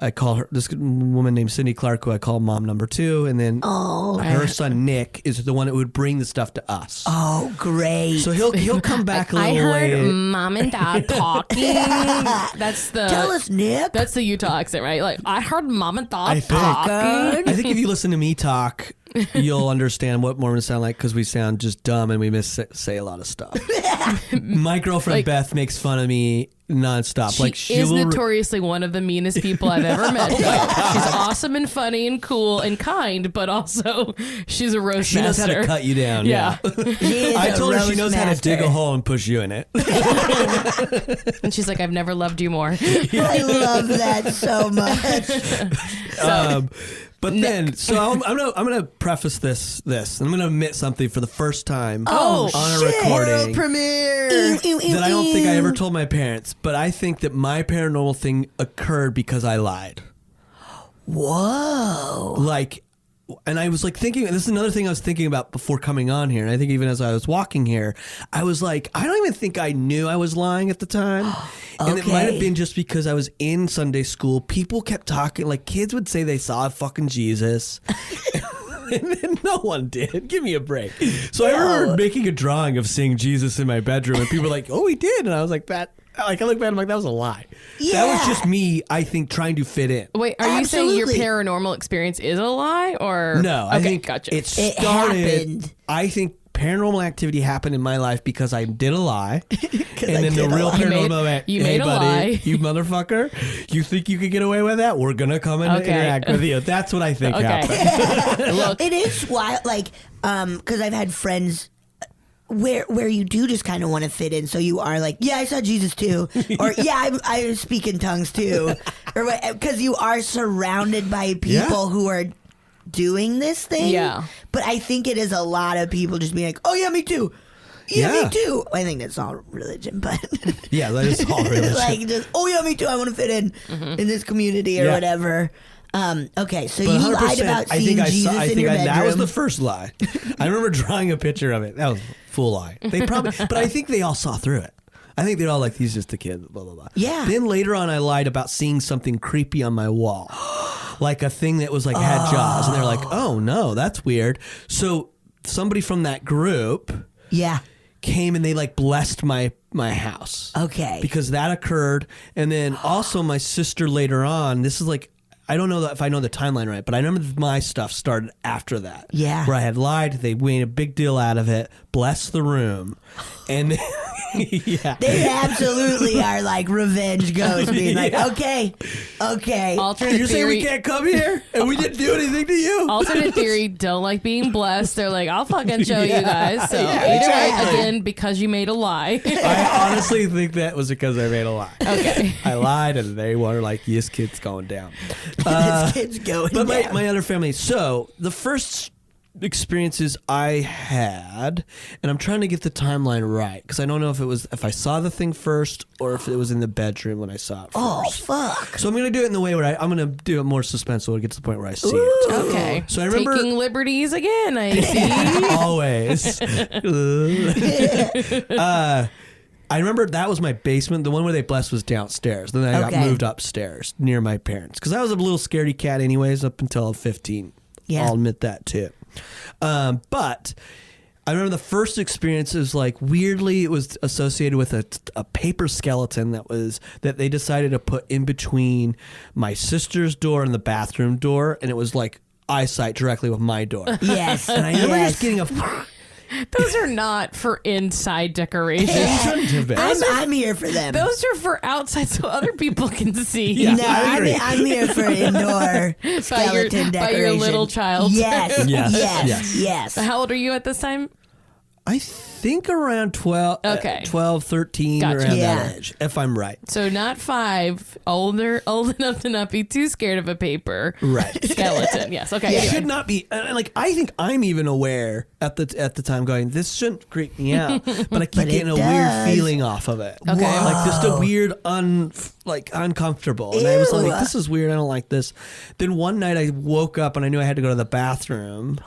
I call her, this woman named Cindy Clark, who I call mom number 2. And then her son, Nick, is the one that would bring the stuff to us. Oh, great. So he'll come back a little I heard late. mom and dad talking. That's the... Tell us, Nick. That's the Utah accent, right? Like, I heard mom and dad talking. I think if you listen to me talk, you'll understand what Mormons sound like, because we sound just dumb and we say a lot of stuff. My girlfriend Beth makes fun of me nonstop. She is notoriously one of the meanest people I've ever met. She's awesome and funny and cool and kind, but also she's a roast She knows master. how to cut you down. Yeah. I told her she knows how to dig a hole and push you in it. And she's like, I've never loved you more. I love that so much. But then, so I'm gonna preface this. I'm gonna admit something for the first time on a recording. World premiere. That I don't think I ever told my parents, but I think that my paranormal thing occurred because I lied. Whoa. Like, and I was like thinking, this is another thing I was thinking about before coming on here. And I think even as I was walking here, I was like, I don't even think I knew I was lying at the time. And it might have been just because I was in Sunday school. People kept talking, like kids would say they saw a fucking Jesus. And then no one did. Give me a break. So I remember making a drawing of seeing Jesus in my bedroom, and people were like, "Oh, he did," and I was like, "That." Like I look back, I'm like, that was a lie. Yeah. That was just me, I think, trying to fit in. Wait, are you saying your paranormal experience is a lie, or no? I think gotcha. It happened. I think paranormal activity happened in my life because I did a lie, and then the real paranormal. You made a lie, you motherfucker. You think you could get away with that? We're gonna come and interact with you. That's what I think happened. Look, it is wild, like, because I've had friends where you do just kind of want to fit in, so you are like, yeah, I saw Jesus too, or yeah, I speak in tongues too, or because you are surrounded by people who are doing this thing. Yeah, but I think it is a lot of people just being like, oh yeah, me too. Yeah, me too. I think that's all religion, but yeah, that is all religion. Like, just, oh yeah, me too. I want to fit in this community or whatever. Okay, so you lied about seeing Jesus in your bedroom. That was the first lie. I remember drawing a picture of it. That was a full lie. They probably, but I think they all saw through it. I think they're all like, he's just a kid, blah, blah, blah. Yeah. Then later on, I lied about seeing something creepy on my wall. Like a thing that was like, had jaws. And they're like, oh no, that's weird. So somebody from that group came and they like blessed my house. Okay. Because that occurred. And then also my sister later on, this is like, I don't know if I know the timeline right, but I remember my stuff started after that. Yeah. Where I had lied, they made a big deal out of it, blessed the room, and yeah. They absolutely are like revenge ghosts being like, okay. Alternate You're saying theory. we can't come here and we didn't do anything to you? Alternate theory, don't like being blessed. They're like, I'll fucking show you guys. So Yeah, either exactly. way, again, because you made a lie. I honestly think that was because I made a lie. Okay. I lied and they were like, this kid's going down. This kid's going But down. my other family. So the first experiences I had, and I'm trying to get the timeline right because I don't know if I saw the thing first or if it was in the bedroom when I saw it first. Oh, fuck. So I'm gonna do it in the way where I'm gonna do it more suspenseful to get to the point where I see it. Okay. So I remember taking liberties again, I see. always. I remember that was my basement. The one where they blessed was downstairs. Then I got Okay. moved upstairs near my parents because I was a little scaredy cat anyways up until 15. Yeah. I'll admit that too. But I remember the first experience is like weirdly it was associated with a paper skeleton that they decided to put in between my sister's door and the bathroom door, and it was like eyesight directly with my door. Yes. And I remember yes. just getting a. Those are not for inside decorations. Shouldn't have been. I'm here for them. Those are for outside so other people can see. Yeah. No, I agree. I'm here for indoor skeleton decoration. by your little child. Yes, Yes, yes, yes. yes. How old are you at this time? I think around 12, Okay. 12 13, Gotcha. around Yeah. that age, if I'm right. So not 5, old enough to not be too scared of a paper Right. skeleton. Yes. Okay. It Anyway. should not be. Like I think I'm even aware at the time, going, this shouldn't creep me out, but I keep But it getting a weird does. feeling off of it. Okay. Like just a weird uncomfortable, and I was Ew. like, this is weird. I don't like this. Then one night I woke up and I knew I had to go to the bathroom,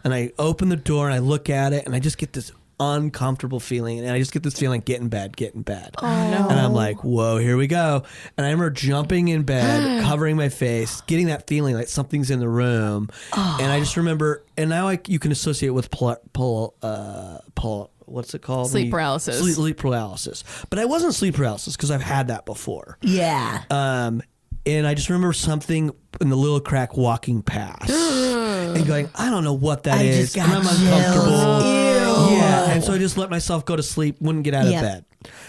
and I opened the door and I look at it and I just get this uncomfortable feeling, and I just get this feeling, get in bed. Oh no. And I'm like, whoa, here we go. And I remember jumping in bed, covering my face, getting that feeling like something's in the room. And I just remember, and now you can associate it with what's it called? Sleep paralysis. Sleep paralysis. But I wasn't sleep paralysis because I've had that before. Yeah. And I just remember something in the little crack walking past and going, I don't know what that I is. just got And I'm uncomfortable. chills. Ew. Yeah, and so I just let myself go to sleep, wouldn't get out of Yeah. bed.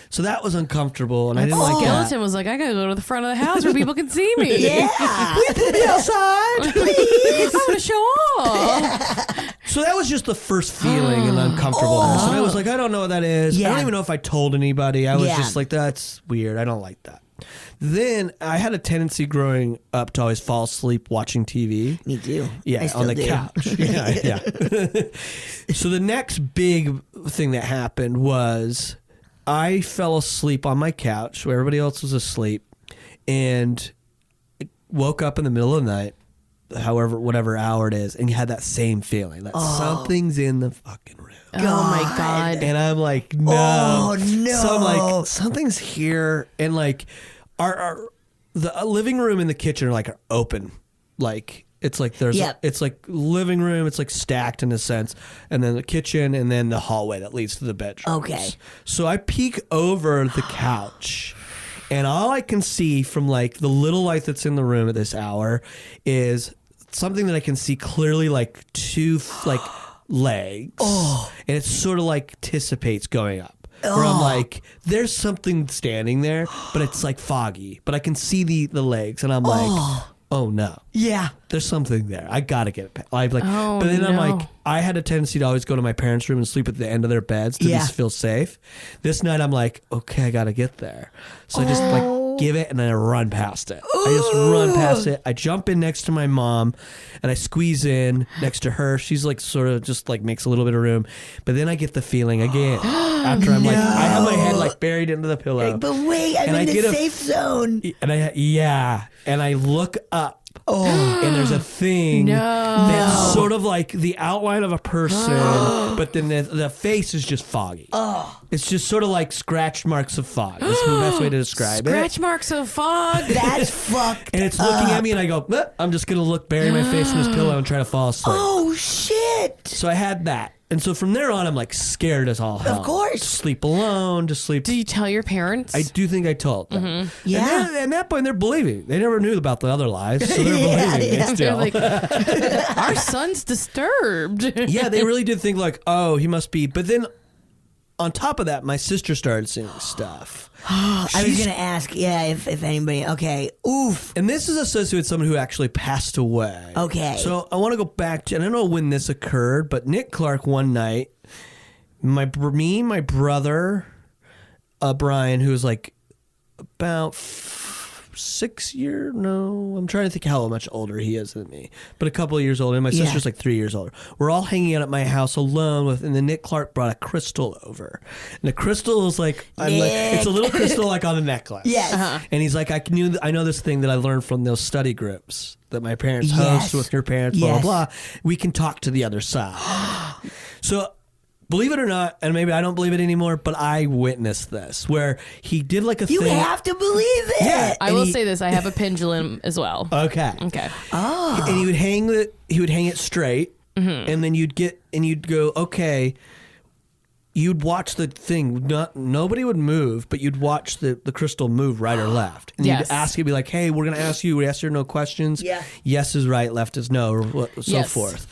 So that was uncomfortable, and I didn't like that. Skeleton was like, I gotta go to the front of the house where people can see me. Yeah. Put me outside, please. I'm gonna show off. So that was just the first feeling and uncomfortableness. And I was like, I don't know what that is. I Yeah. don't even know if I told anybody. I was Yeah. just like, that's weird. I don't like that. Then I had a tendency growing up to always fall asleep watching TV. Me too. Yeah, I still on the do. couch. Yeah. So the next big thing that happened was I fell asleep on my couch where everybody else was asleep, and woke up in the middle of the night, whatever hour it is, and had that same feeling that something's in the fucking room. Oh my god. And I'm like, no. Oh, no. So I'm like, something's here, and like the living room and the kitchen are open, like. It's like it's like living room. It's like stacked in a sense, and then the kitchen, and then the hallway that leads to the bedroom. Okay. So I peek over the couch, and all I can see from like the little light that's in the room at this hour is something that I can see clearly, like two legs, and it sort of like anticipates going up. Where I'm like, there's something standing there, but it's like foggy, but I can see the legs, and I'm like, oh no. Yeah. There's something there. I gotta get it. But then no. I'm like, I had a tendency to always go to my parents' room and sleep at the end of their beds to just feel safe. This night I'm like, okay, I gotta get there. So I just like give it, and then I run past it. I just run past it. I jump in next to my mom, and I squeeze in next to her. She's like sort of just like makes a little bit of room, but then I get the feeling again after I'm like, I have my head like buried into the pillow. But wait, I'm in the safe zone. And I look up. And there's a thing that's sort of like the outline of a person, but then the face is just foggy. It's just sort of like scratch marks of fog. That's the best way to describe Scratch it. marks of fog. That's fucked. And it's looking at me, and I go, I'm just going to bury my face in this pillow and try to fall asleep. Oh shit. So I had that. And so from there on, I'm like scared as all hell. Of course. To sleep alone, to sleep. Do you tell your parents? I do think I told them. Mm-hmm. Yeah. And then, at that point, they're believing. They never knew about the other lies, so they're believing it still. They're like, our son's disturbed. Yeah, they really did think like, oh, he must be. But then on top of that, my sister started seeing stuff. I was going to ask, if anybody, okay. Oof. And this is associated with someone who actually passed away. Okay. So I want to go back to, and I don't know when this occurred, but Nick Clark one night, my brother, Brian, who was like about 6 years, no, I'm trying to think how much older he is than me, but a couple of years older, and my sister's like 3 years older. We're all hanging out at my house alone and then Nick Clark brought a crystal over. And the crystal is like, it's a little crystal like on a necklace. Yes. And he's like, I know this thing that I learned from those study groups that my parents host with your parents, blah, blah, blah. We can talk to the other side. So, believe it or not, and maybe I don't believe it anymore, but I witnessed this where he did like a thing. You have to believe it. Yeah. I will say this: I have a pendulum as well. Okay. Oh. And he would hang it straight, and then you'd go, okay. You'd watch the thing. Nobody would move, but you'd watch the crystal move right or left. And you'd ask, you'd be like, hey, we're going to ask you yes or no questions. Yeah. Yes is right, left is no, or so forth.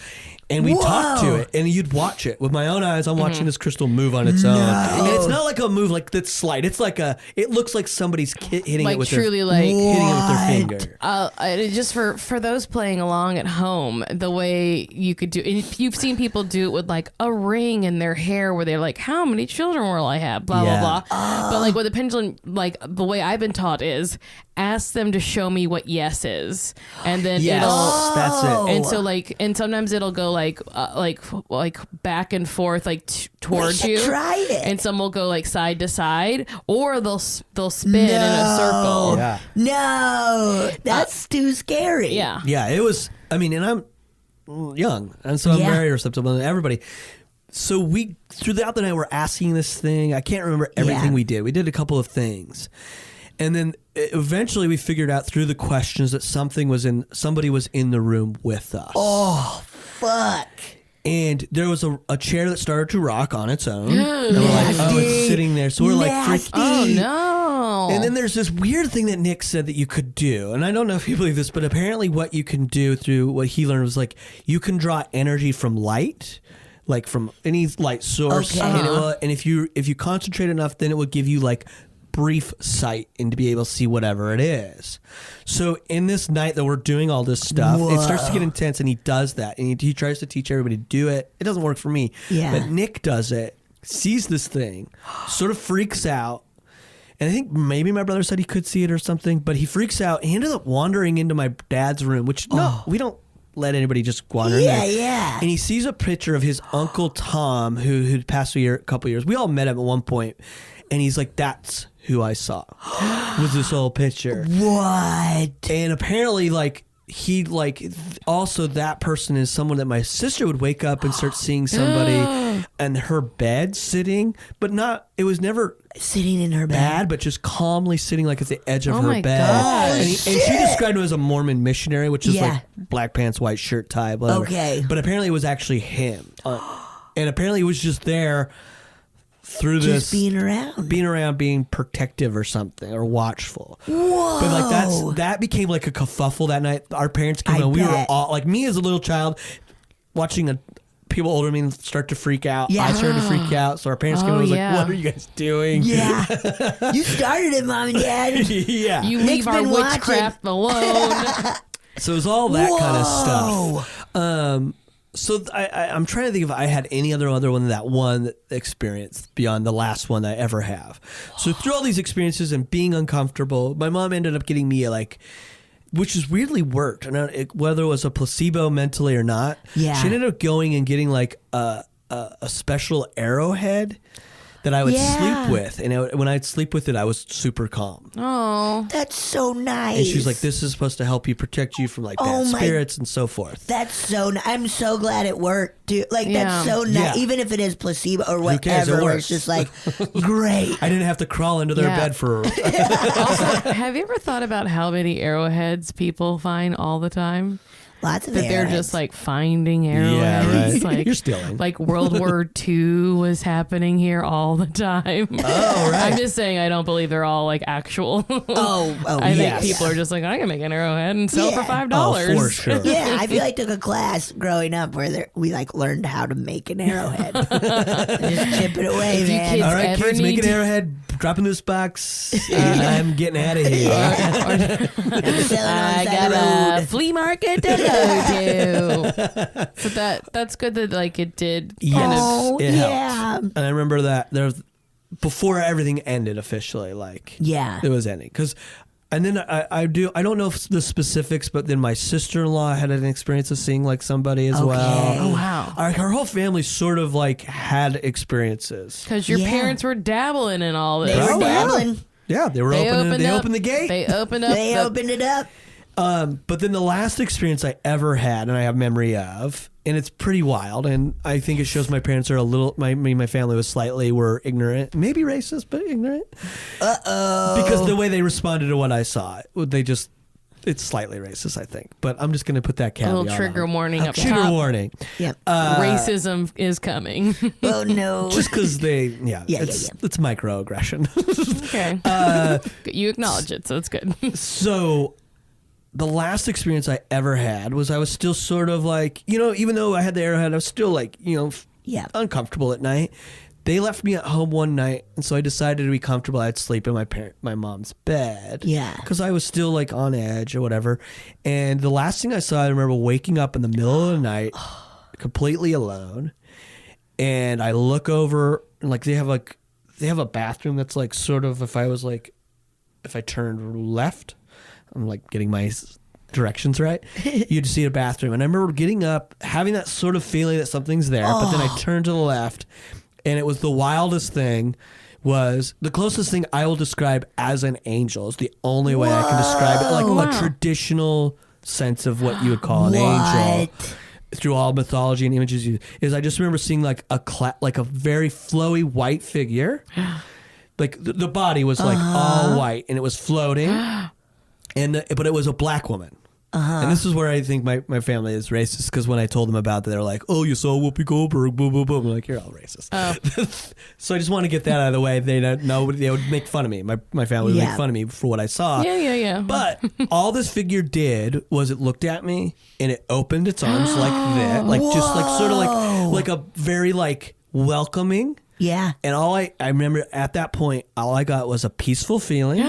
And we talked to it, and you'd watch it with my own eyes. I'm watching this crystal move on its own, and it's not like a move like that's slight. It's like it looks like somebody's hitting Like it with truly, their, like hitting it with their finger. Just for those playing along at home, the way you could do, and you've seen people do it with like a ring in their hair, where they're like, "How many children will I have?" Blah blah blah. But like with the pendulum, like the way I've been taught is ask them to show me what yes is, and then that's it. And so and sometimes it'll go like back and forth towards you. Try it. And some will go like side to side, or they'll spin in a circle. Yeah. No, that's too scary. Yeah. Yeah, it was. I mean, and I'm young, and so I'm very receptive to everybody. So we throughout the night we're asking this thing. I can't remember everything we did. We did a couple of things. And then eventually we figured out through the questions that somebody was in the room with us. Oh, fuck. And there was a chair that started to rock on its own. And we're like, it's sitting there. So we're like, freaking. Oh, no. And then there's this weird thing that Nick said that you could do. And I don't know if you believe this, but apparently what you can do through what he learned was like, you can draw energy from light. Like from any light source. Okay. And if you concentrate enough, then it will give you like brief sight and to be able to see whatever it is. So in this night that we're doing all this stuff, it starts to get intense, and he does that, and he tries to teach everybody to do it. It doesn't work for me. Yeah. But Nick does it, sees this thing, sort of freaks out. And I think maybe my brother said he could see it or something, but he freaks out. He ended up wandering into my dad's room, which we don't let anybody just wander in there. Yeah. And he sees a picture of his Uncle Tom, who'd passed away a couple years. We all met him at one point. And he's like, that's who I saw. Was this old picture. What? And apparently, also that person is someone that my sister would wake up and start seeing somebody in her bed sitting, but it was never sitting in her bad, but just calmly sitting like at the edge of her my bed. gosh. And she described him as a Mormon missionary, which is like black pants, white shirt, tie, whatever. Okay. But apparently it was actually him. And apparently he was just there through just this being around, being protective or something, or watchful. Whoa. But like that became like a kerfuffle that night. Our parents came in. We were all like, me as a little child watching people older than me start to freak out. Yeah. I started to freak out. So our parents came in and was like, what are you guys doing? Yeah. You started it, Mom and Dad. Yeah. You Nick's leave our been witchcraft alone. So it was all that kind of stuff. So I'm trying to think if I had any other one than that one experience beyond the last one I ever have. So through all these experiences and being uncomfortable, my mom ended up getting me which has weirdly worked. And whether it was a placebo mentally or not, she ended up going and getting like a special arrowhead that I would sleep with. And when I'd sleep with it, I was super calm. Oh, that's so nice. And she's like, this is supposed to help you, protect you from like bad spirits and so forth. That's so I'm so glad it worked, dude. Like, that's so nice. Yeah. Even if it is placebo or Who cares? whatever, It where works. it's just like, great. I didn't have to crawl under their bed for... Also, have you ever thought about how many arrowheads people find all the time? Lots of that they're arrowheads. just like finding arrowheads. Yeah, right. Like, You're stealing. Like World War II was happening here all the time. Oh, right. I'm just saying I don't believe they're all like actual. I yes. think people are just like, I can make an arrowhead and sell it for $5. Oh, for sure. Yeah, I feel like I took a class growing up where we like learned how to make an arrowhead. Just chip it away, If you man. kids All right, ever kids, make need an to- arrowhead. Drop in this box. And I'm getting out of here. I'm selling I on the side got of the a road. flea market to go to. So that's good that like it did. Kind of, Oh, It yeah. helped. And I remember that before everything ended officially, like Yeah. it was ending. And then I don't know if the specifics, but then my sister-in-law had an experience of seeing like somebody as well. oh wow. Her whole family sort of like had experiences. Because your Yeah. parents were dabbling in all this. They were Oh, yeah. dabbling. Yeah, they opened the gate. They opened up. They opened it up. But then the last experience I ever had, and I have memory of, and it's pretty wild, and I think it shows my parents are a little, my family were ignorant, maybe racist, but ignorant. Because the way they responded to what I saw, it's slightly racist, I think. But I'm just going to put that A caveat little trigger on. warning up Trigger top. warning. Yep. Racism is coming. Oh, no. Just because Yeah. it's microaggression. Okay. You acknowledge it, so it's good. So the last experience I ever had was I was still sort of like, even though I had the arrowhead, I was still like, Yeah. uncomfortable at night. They left me at home one night, and so I decided to be comfortable. I'd sleep in my mom's bed. Yeah. Because I was still like on edge or whatever. And the last thing I saw, I remember waking up in the middle of the night, completely alone. And I look over, and they have a bathroom that's like sort of if I turned left, I'm like getting my directions right. You'd see a bathroom, and I remember getting up, having that sort of feeling that something's there. But then I turned to the left. And it was the wildest thing. Was the closest thing I will describe as an angel is the only way I can describe it, like a traditional sense of what you would call an angel through all mythology and images. Is I just remember seeing like a very flowy white figure, like the body was like all white and it was floating, but it was a black woman. And this is where I think my family is racist, because when I told them about that, they were like, "Oh, you saw Whoopi Goldberg, boom, boom, boom." I'm like, "You're all racist." So I just want to get that out of the way. They don't know. They would make fun of me. My family would make fun of me for what I saw. Yeah. But all this figure did was it looked at me and it opened its arms like that, just like sort of like a very like welcoming. Yeah. And I remember at that point, all I got was a peaceful feeling.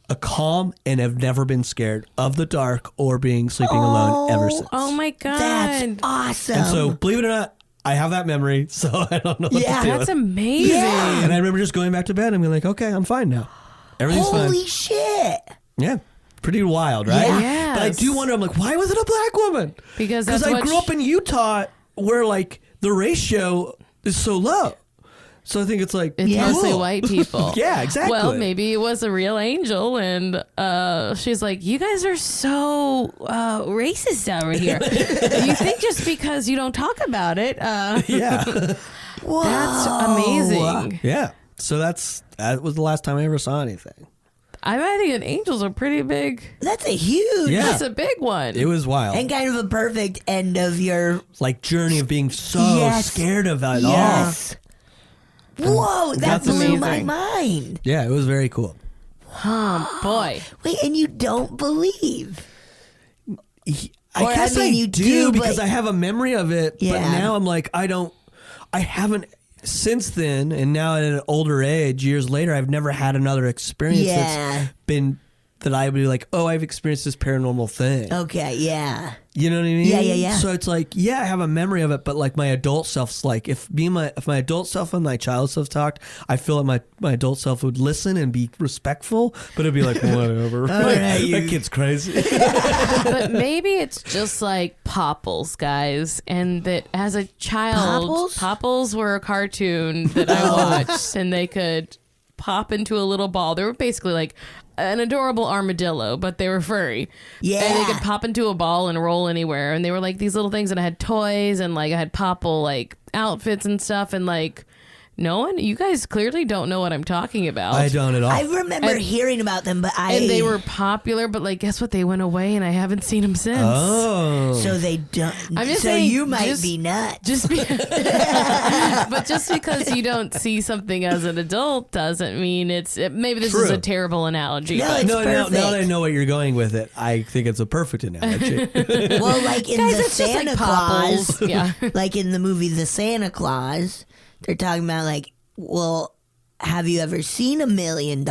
A calm, and have never been scared of the dark or sleeping alone ever since. Oh my god. That's awesome. And so, believe it or not, I have that memory, so I don't know what to do. That's amazing. Yeah. And I remember just going back to bed and being like, okay, I'm fine now. Everything's Holy fine. shit. Yeah. Pretty wild, right? Yeah. But I do wonder, I'm like, why was it a black woman? Because I grew up in Utah where like the ratio is so low. So I think it's like It's mostly cool. white people. Yeah, exactly. Well, maybe it was a real angel, and she's like, "You guys are so racist over here. You think just because you don't talk about it, Yeah. Whoa. that's amazing." Yeah. So that was the last time I ever saw anything. I think an angel's a pretty big. That's a huge. Yeah. That's a big one. It was wild. And kind of a perfect end of your. Like journey of being so Yes. scared of it all. Yes. Whoa, that That's blew my amazing. mind. Yeah, it was very cool. Oh boy. Wait, and you don't believe? I guess I you do because but- I have a memory of it. But Yeah. now I'm like, I haven't, since then, and now at an older age, years later, I've never had another experience that's been, that I would be like, oh, I've experienced this paranormal thing. Okay, yeah. You know what I mean? Yeah. So it's like, yeah, I have a memory of it, but like my adult self's like, if my adult self and my child self talked, I feel like my adult self would listen and be respectful, but it'd be like, whatever. That kid's crazy. But maybe it's just like Popples, guys, and that as a child, Popples were a cartoon that I watched, and they could pop into a little ball. They were basically like an adorable armadillo, but they were furry. Yeah. And they could pop into a ball and roll anywhere. And they were like these little things, and I had toys, and like I had Popple like outfits and stuff, and like No one? You guys clearly don't know what I'm talking about. I don't at all. I remember hearing about them, but And they were popular, but like, guess what? They went away, and I haven't seen them since. Oh. So they don't. I'm just so saying, you might be nuts. But just because you don't see something as an adult doesn't mean maybe this is True. a terrible analogy. No, but- it's now perfect. that I know what you're going with it, I think it's a perfect analogy. Well, like in Guys, the it's just Santa like Claus, Popples. Yeah. like in the movie The Santa Claus, they're talking about like, well, have you ever seen $1 million?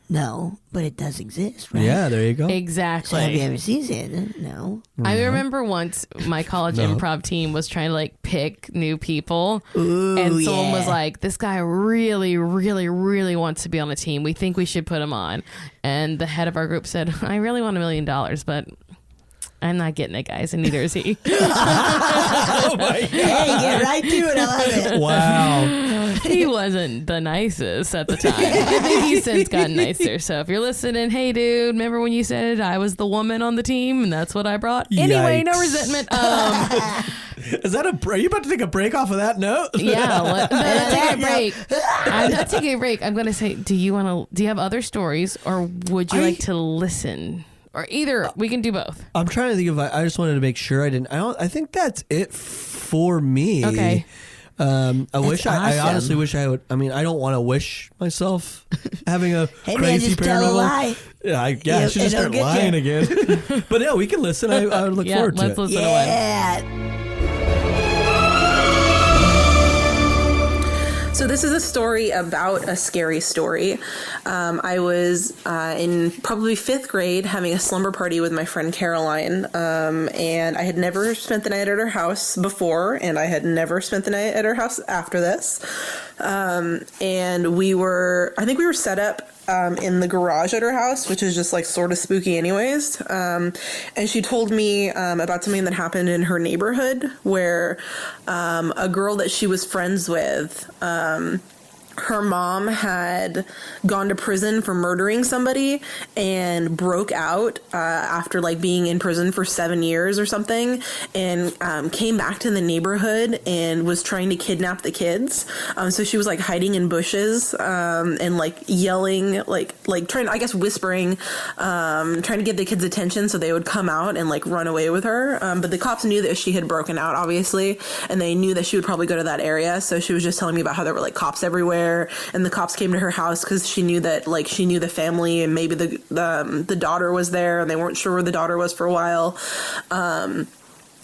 No, but it does exist, right? Yeah, there you go. So have you Exactly. ever seen Santa? No. I remember once my college improv team was trying to like pick new people, Ooh, and someone yeah. was like, "This guy really, really, really wants to be on the team. We think we should put him on." And the head of our group said, "I really want $1 million, but I'm not getting it, guys, and neither is he." Oh my God. Hey, get right to it. I love it. Wow. He wasn't the nicest at the time. He's since gotten nicer. So if you're listening, hey, dude, remember when you said I was the woman on the team and that's what I brought? Anyway, no Yikes. resentment. Is that are you about to take a break off of that note? Yeah, I'm not taking a break. I'm not taking a break. I'm going to say, do you have other stories, or would you like to listen? Or either we can do both. I'm trying to think of. I just wanted to make sure I didn't. I think that's it for me. Okay. I awesome. honestly wish I would. I mean, I don't want to wish myself having a Hey, man, crazy just tell a paranormal. lie. Yeah, I Yeah, should just it'll start get lying you. again. But yeah, we can listen. I would look Yeah, forward to let's it. listen to one. Yeah. So this is a story about a scary story. I was in probably 5th grade having a slumber party with my friend Caroline, and I had never spent the night at her house before, and I had never spent the night at her house after this. And I think we were set up in the garage at her house, which is just like sort of spooky anyways. And she told me about something that happened in her neighborhood where a girl that she was friends with, her mom had gone to prison for murdering somebody and broke out after like being in prison for 7 years or something, and came back to the neighborhood and was trying to kidnap the kids. So she was like hiding in bushes and like yelling, like trying, I guess whispering, trying to get the kids' attention so they would come out and like run away with her. But the cops knew that she had broken out, obviously, and they knew that she would probably go to that area. So she was just telling me about how there were like cops everywhere, and the cops came to her house because she knew that like she knew the family, and maybe the daughter was there, and they weren't sure where the daughter was for a while.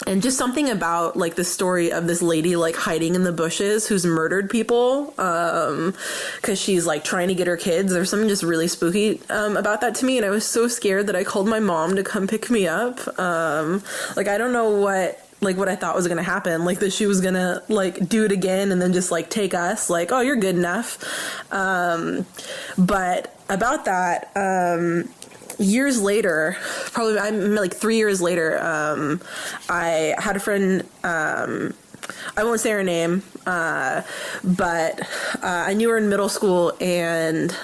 And just something about like the story of this lady like hiding in the bushes who's murdered people because she's like trying to get her kids. There's something just really spooky about that to me, and I was so scared that I called my mom to come pick me up. Like I don't know what I thought was gonna happen, like that she was gonna like do it again and then just like take us, like, oh, you're good enough. But about that, years later, probably I'm like 3 years later, I had a friend, I won't say her name, but I knew her in middle school, and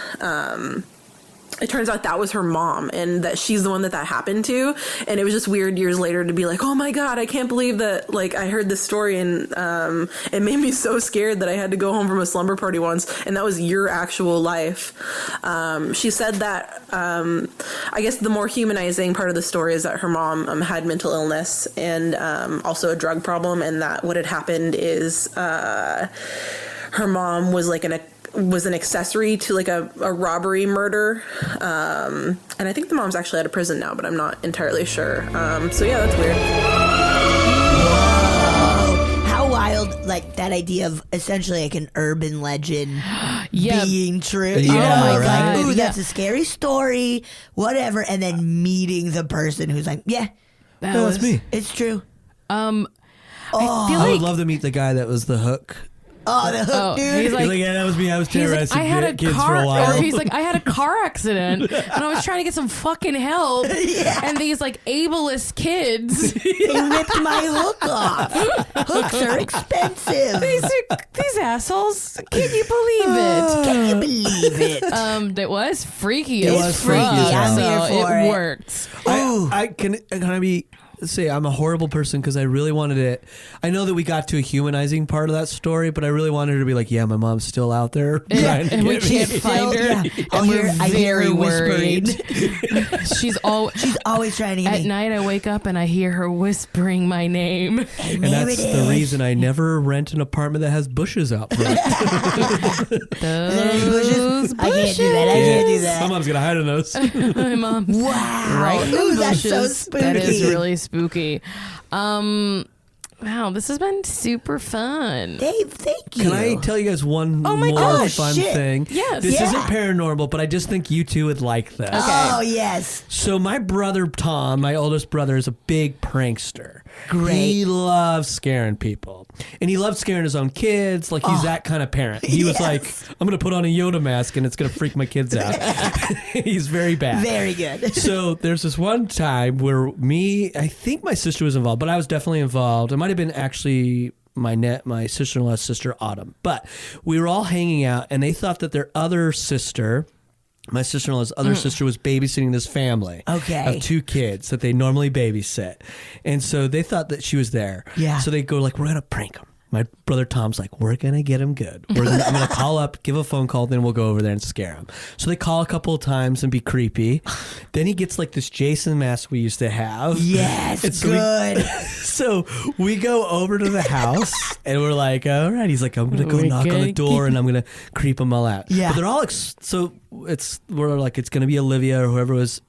it turns out that was her mom, and that she's the one that happened to. And it was just weird years later to be like, oh my God, I can't believe that, like, I heard this story, and it made me so scared that I had to go home from a slumber party once, and that was your actual life. She said that, I guess the more humanizing part of the story is that her mom had mental illness and also a drug problem, and that what had happened is her mom was like was an accessory to like a robbery murder, and I think the mom's actually out of prison now, but I'm not entirely sure. So yeah, that's weird. Whoa. How wild, like that idea of essentially like an urban legend being true. You Yeah, know, it's right. like, ooh, that's a scary story, whatever, and then meeting the person who's like, yeah, That's me. it's true. I feel I like would love to meet the guy that was the hook. Oh, the hook, dude. he's He's like, like, yeah, that was me. I was he's like, terrorizing I had a kids car, for a while. or he's like, I had a car accident and I was trying to get some fucking help, and these like ableist kids, They ripped my hook off. Hooks are expensive. these assholes. Can you believe it? Can you believe it? That was freaky. It as was freaky fuck, as hell. I'm so here for it it. worked. Ooh. Can I be say I'm a horrible person because I really wanted it. I know that we got to a humanizing part of that story, but I really wanted her to be like, yeah, my mom's still out there trying to and we get me. can't find her. Yeah. And we're I hear very her whispering. worried. She's always trying to get At me. night, I wake up and I hear her whispering my name. Hey, And there that's it the is. reason I never rent an apartment that has bushes out front. Those I can't do that. I can't do that. My mom's gonna hide in those. My mom. Wow. Right in the Ooh, that's so bushes. spooky. That is really spooky. Wow, this has been super fun. Dave, thank you. Can I tell you guys one Oh my more gosh, fun shit. thing? Yes. This Yeah. isn't paranormal, but I just think you two would like this. Oh, yes. So my brother Tom, my oldest brother, is a big prankster. Great. He loves scaring people. And he loves scaring his own kids. Like he's that kind of parent. He was Yes. like, I'm going to put on a Yoda mask and it's going to freak my kids out. He's very bad. Very good. So there's this one time where I think my sister was involved, but I was definitely involved. It might have been actually my sister-in-law's sister, Autumn. But we were all hanging out and they thought that their other sister, my sister-in-law's other sister, was babysitting this family Okay. of 2 kids that they normally babysit. And so they thought that she was there. Yeah. So they go like, we're going to prank them. My brother Tom's like, we're going to get him good. I'm going to call up, give a phone call, then we'll go over there and scare him. So they call a couple of times and be creepy. Then he gets like this Jason mask we used to have. Yes, And so good. So we go over to the house and we're like, all right. He's like, I'm going to go We're knock on gonna the door and I'm going to creep them all out. Yeah. But they're all, we're like, it's going to be Olivia or whoever was,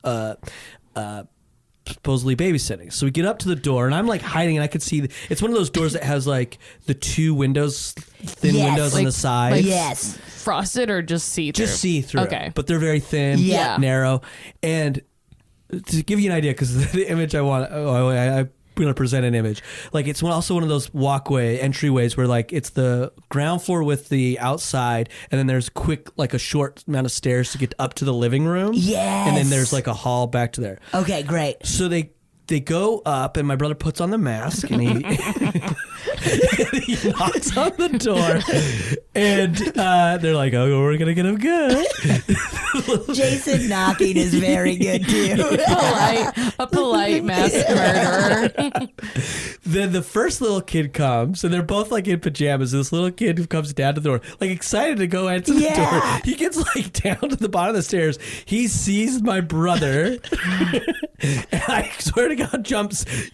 supposedly babysitting. So we get up to the door and I'm like hiding and I could see it's one of those doors that has like the 2 windows, thin Yes. windows on the side. Yes. Frosted or just see-through? Just see through. Okay. But they're very thin, Yeah. narrow. And to give you an idea, because the image I'm going to present an image. Like it's also one of those entryways where like it's the ground floor with the outside, and then there's a short amount of stairs to get up to the living room. Yes. And then there's like a hall back to there. Okay, great. So they go up, and my brother puts on the mask, and he he knocks on the door, and they're like, "Oh, we're gonna get him good." Jason knocking is very good too. A polite mass murderer. Then the first little kid comes, and they're both like in pajamas. This little kid who comes down to the door, like excited to go answer the door. He gets like down to the bottom of the stairs. He sees my brother, and I swear to God,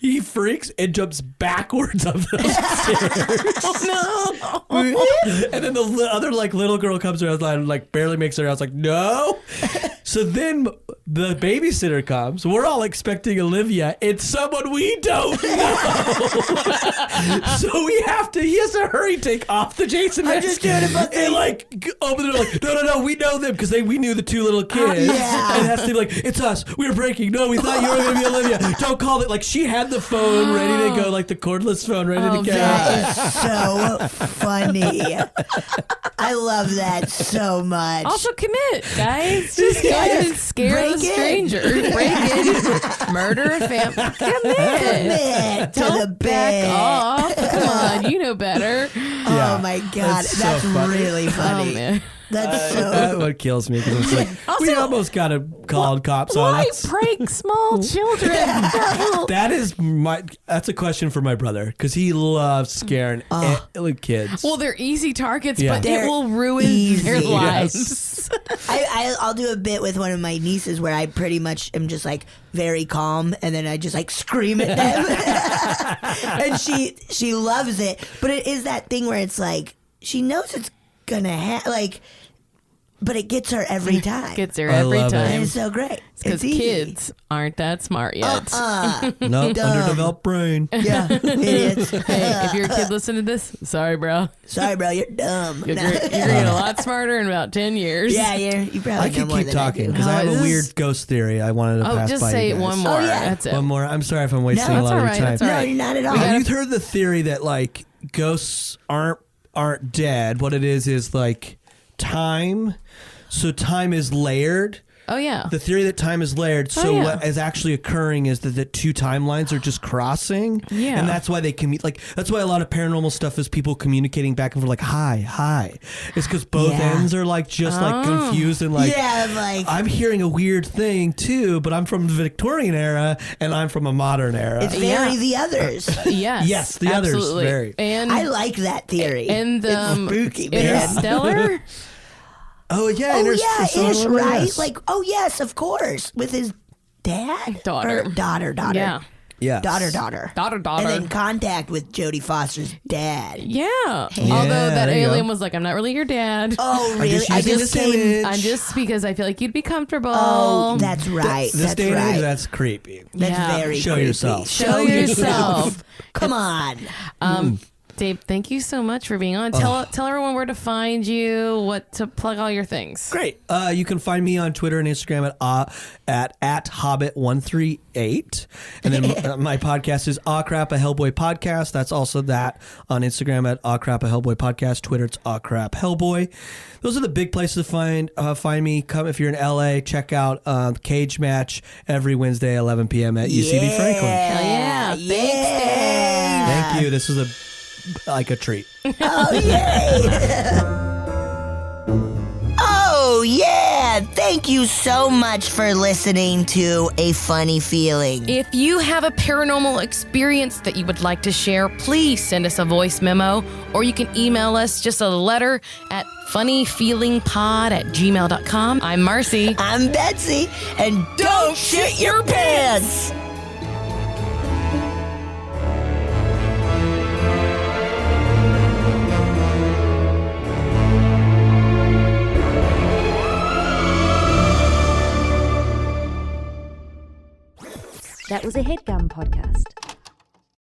he freaks and jumps backwards up those stairs. Oh, no. And then the other like little girl comes around and like barely makes her out. I was like, no. So then the babysitter comes. We're all expecting Olivia. It's someone we don't know. So he has to hurry, take off the Jason mask. I'm just doing it, but and like open the door like, no, we know them because we knew the 2 little kids. Yeah. And it has to be like, it's us. We were breaking. No, we thought you were going to be Olivia. Don't call it. Like she had the phone ready to go, like the cordless phone ready to go. That is so funny. I love that so much. Also commit, guys. Just go ahead and scare Break the in. stranger. Break in, murder a family. Commit to Don't the back bit. off. Come on, you know better. Oh my God, That's so that's funny. really funny. Oh man. That's That so. what kills me because it's like we Also, almost got to call cops on Why us. prank small children? That's a question for my brother because he loves scaring kids. Well, they're easy targets, Yeah. but They're it will ruin easy. their lives. Yes. I'll do a bit with one of my nieces where I pretty much am just like very calm and then I just like scream at them. And she loves it, but it is that thing where it's like she knows it's gonna but it gets her every time. Gets her I every love it. And time. it's so great. Because It's easy. kids aren't that smart yet. No, Dumb. underdeveloped brain. Yeah, idiots. Hey, if you're a kid listening to this, sorry, bro. Sorry, bro, you're dumb. You're gonna get a lot smarter in about 10 years. Yeah, you probably I know could more keep than talking I do. because I have Oh, a this weird is- ghost theory I wanted to Oh, pass just by say you it guys. one more. yeah. That's it. One more. I'm sorry if I'm wasting No, a that's lot all of right, your time. that's all No, right. you're not at all. Have you heard the theory that like ghosts aren't dead? What it is like time. So time is layered. Oh, yeah. The theory that time is layered. So yeah. what is actually occurring is that the two timelines are just crossing. Yeah. And that's why they can that's why a lot of paranormal stuff is people communicating back and forth like, hi. It's because both ends are like just like confused and like, I'm hearing a weird thing too, but I'm from the Victorian era and I'm from a modern era. It's very the others. Yes. Yes, the absolutely. others. Very. And I like that theory. And it's spooky, man. Interstellar? Oh yeah, ish, right? Yes. Like, yes, of course, with his daughter. Yeah. Daughter. And then contact with Jodie Foster's dad. Yeah. Although that alien was like, I'm not really your dad. Oh, really? I'm just because I feel like you'd be comfortable. Oh, that's right. This day and age, that's creepy. That's very Show creepy. yourself. Show yourself. Come on. Dave, thank you so much for being on. Tell everyone where to find you, what to plug all your things. Great. You can find me on Twitter and Instagram at Hobbit138. And then my podcast is Aw Crap, a Hellboy podcast. That's also that on Instagram at Aw Crap, a Hellboy podcast. Twitter, it's Aw Crap Hellboy. Those are the big places to find me. Come if you're in LA, check out Cage Match every Wednesday, 11 p.m. at UCB Franklin. Hell yeah. Thanks, Dave. Thank you. This was a treat. Oh, yay! Oh, yeah! Thank you so much for listening to A Funny Feeling. If you have a paranormal experience that you would like to share, please send us a voice memo, or you can email us just a letter at funnyfeelingpod@gmail.com. I'm Marcy. I'm Betsy. And don't shit your pants! That was a HeadGum podcast.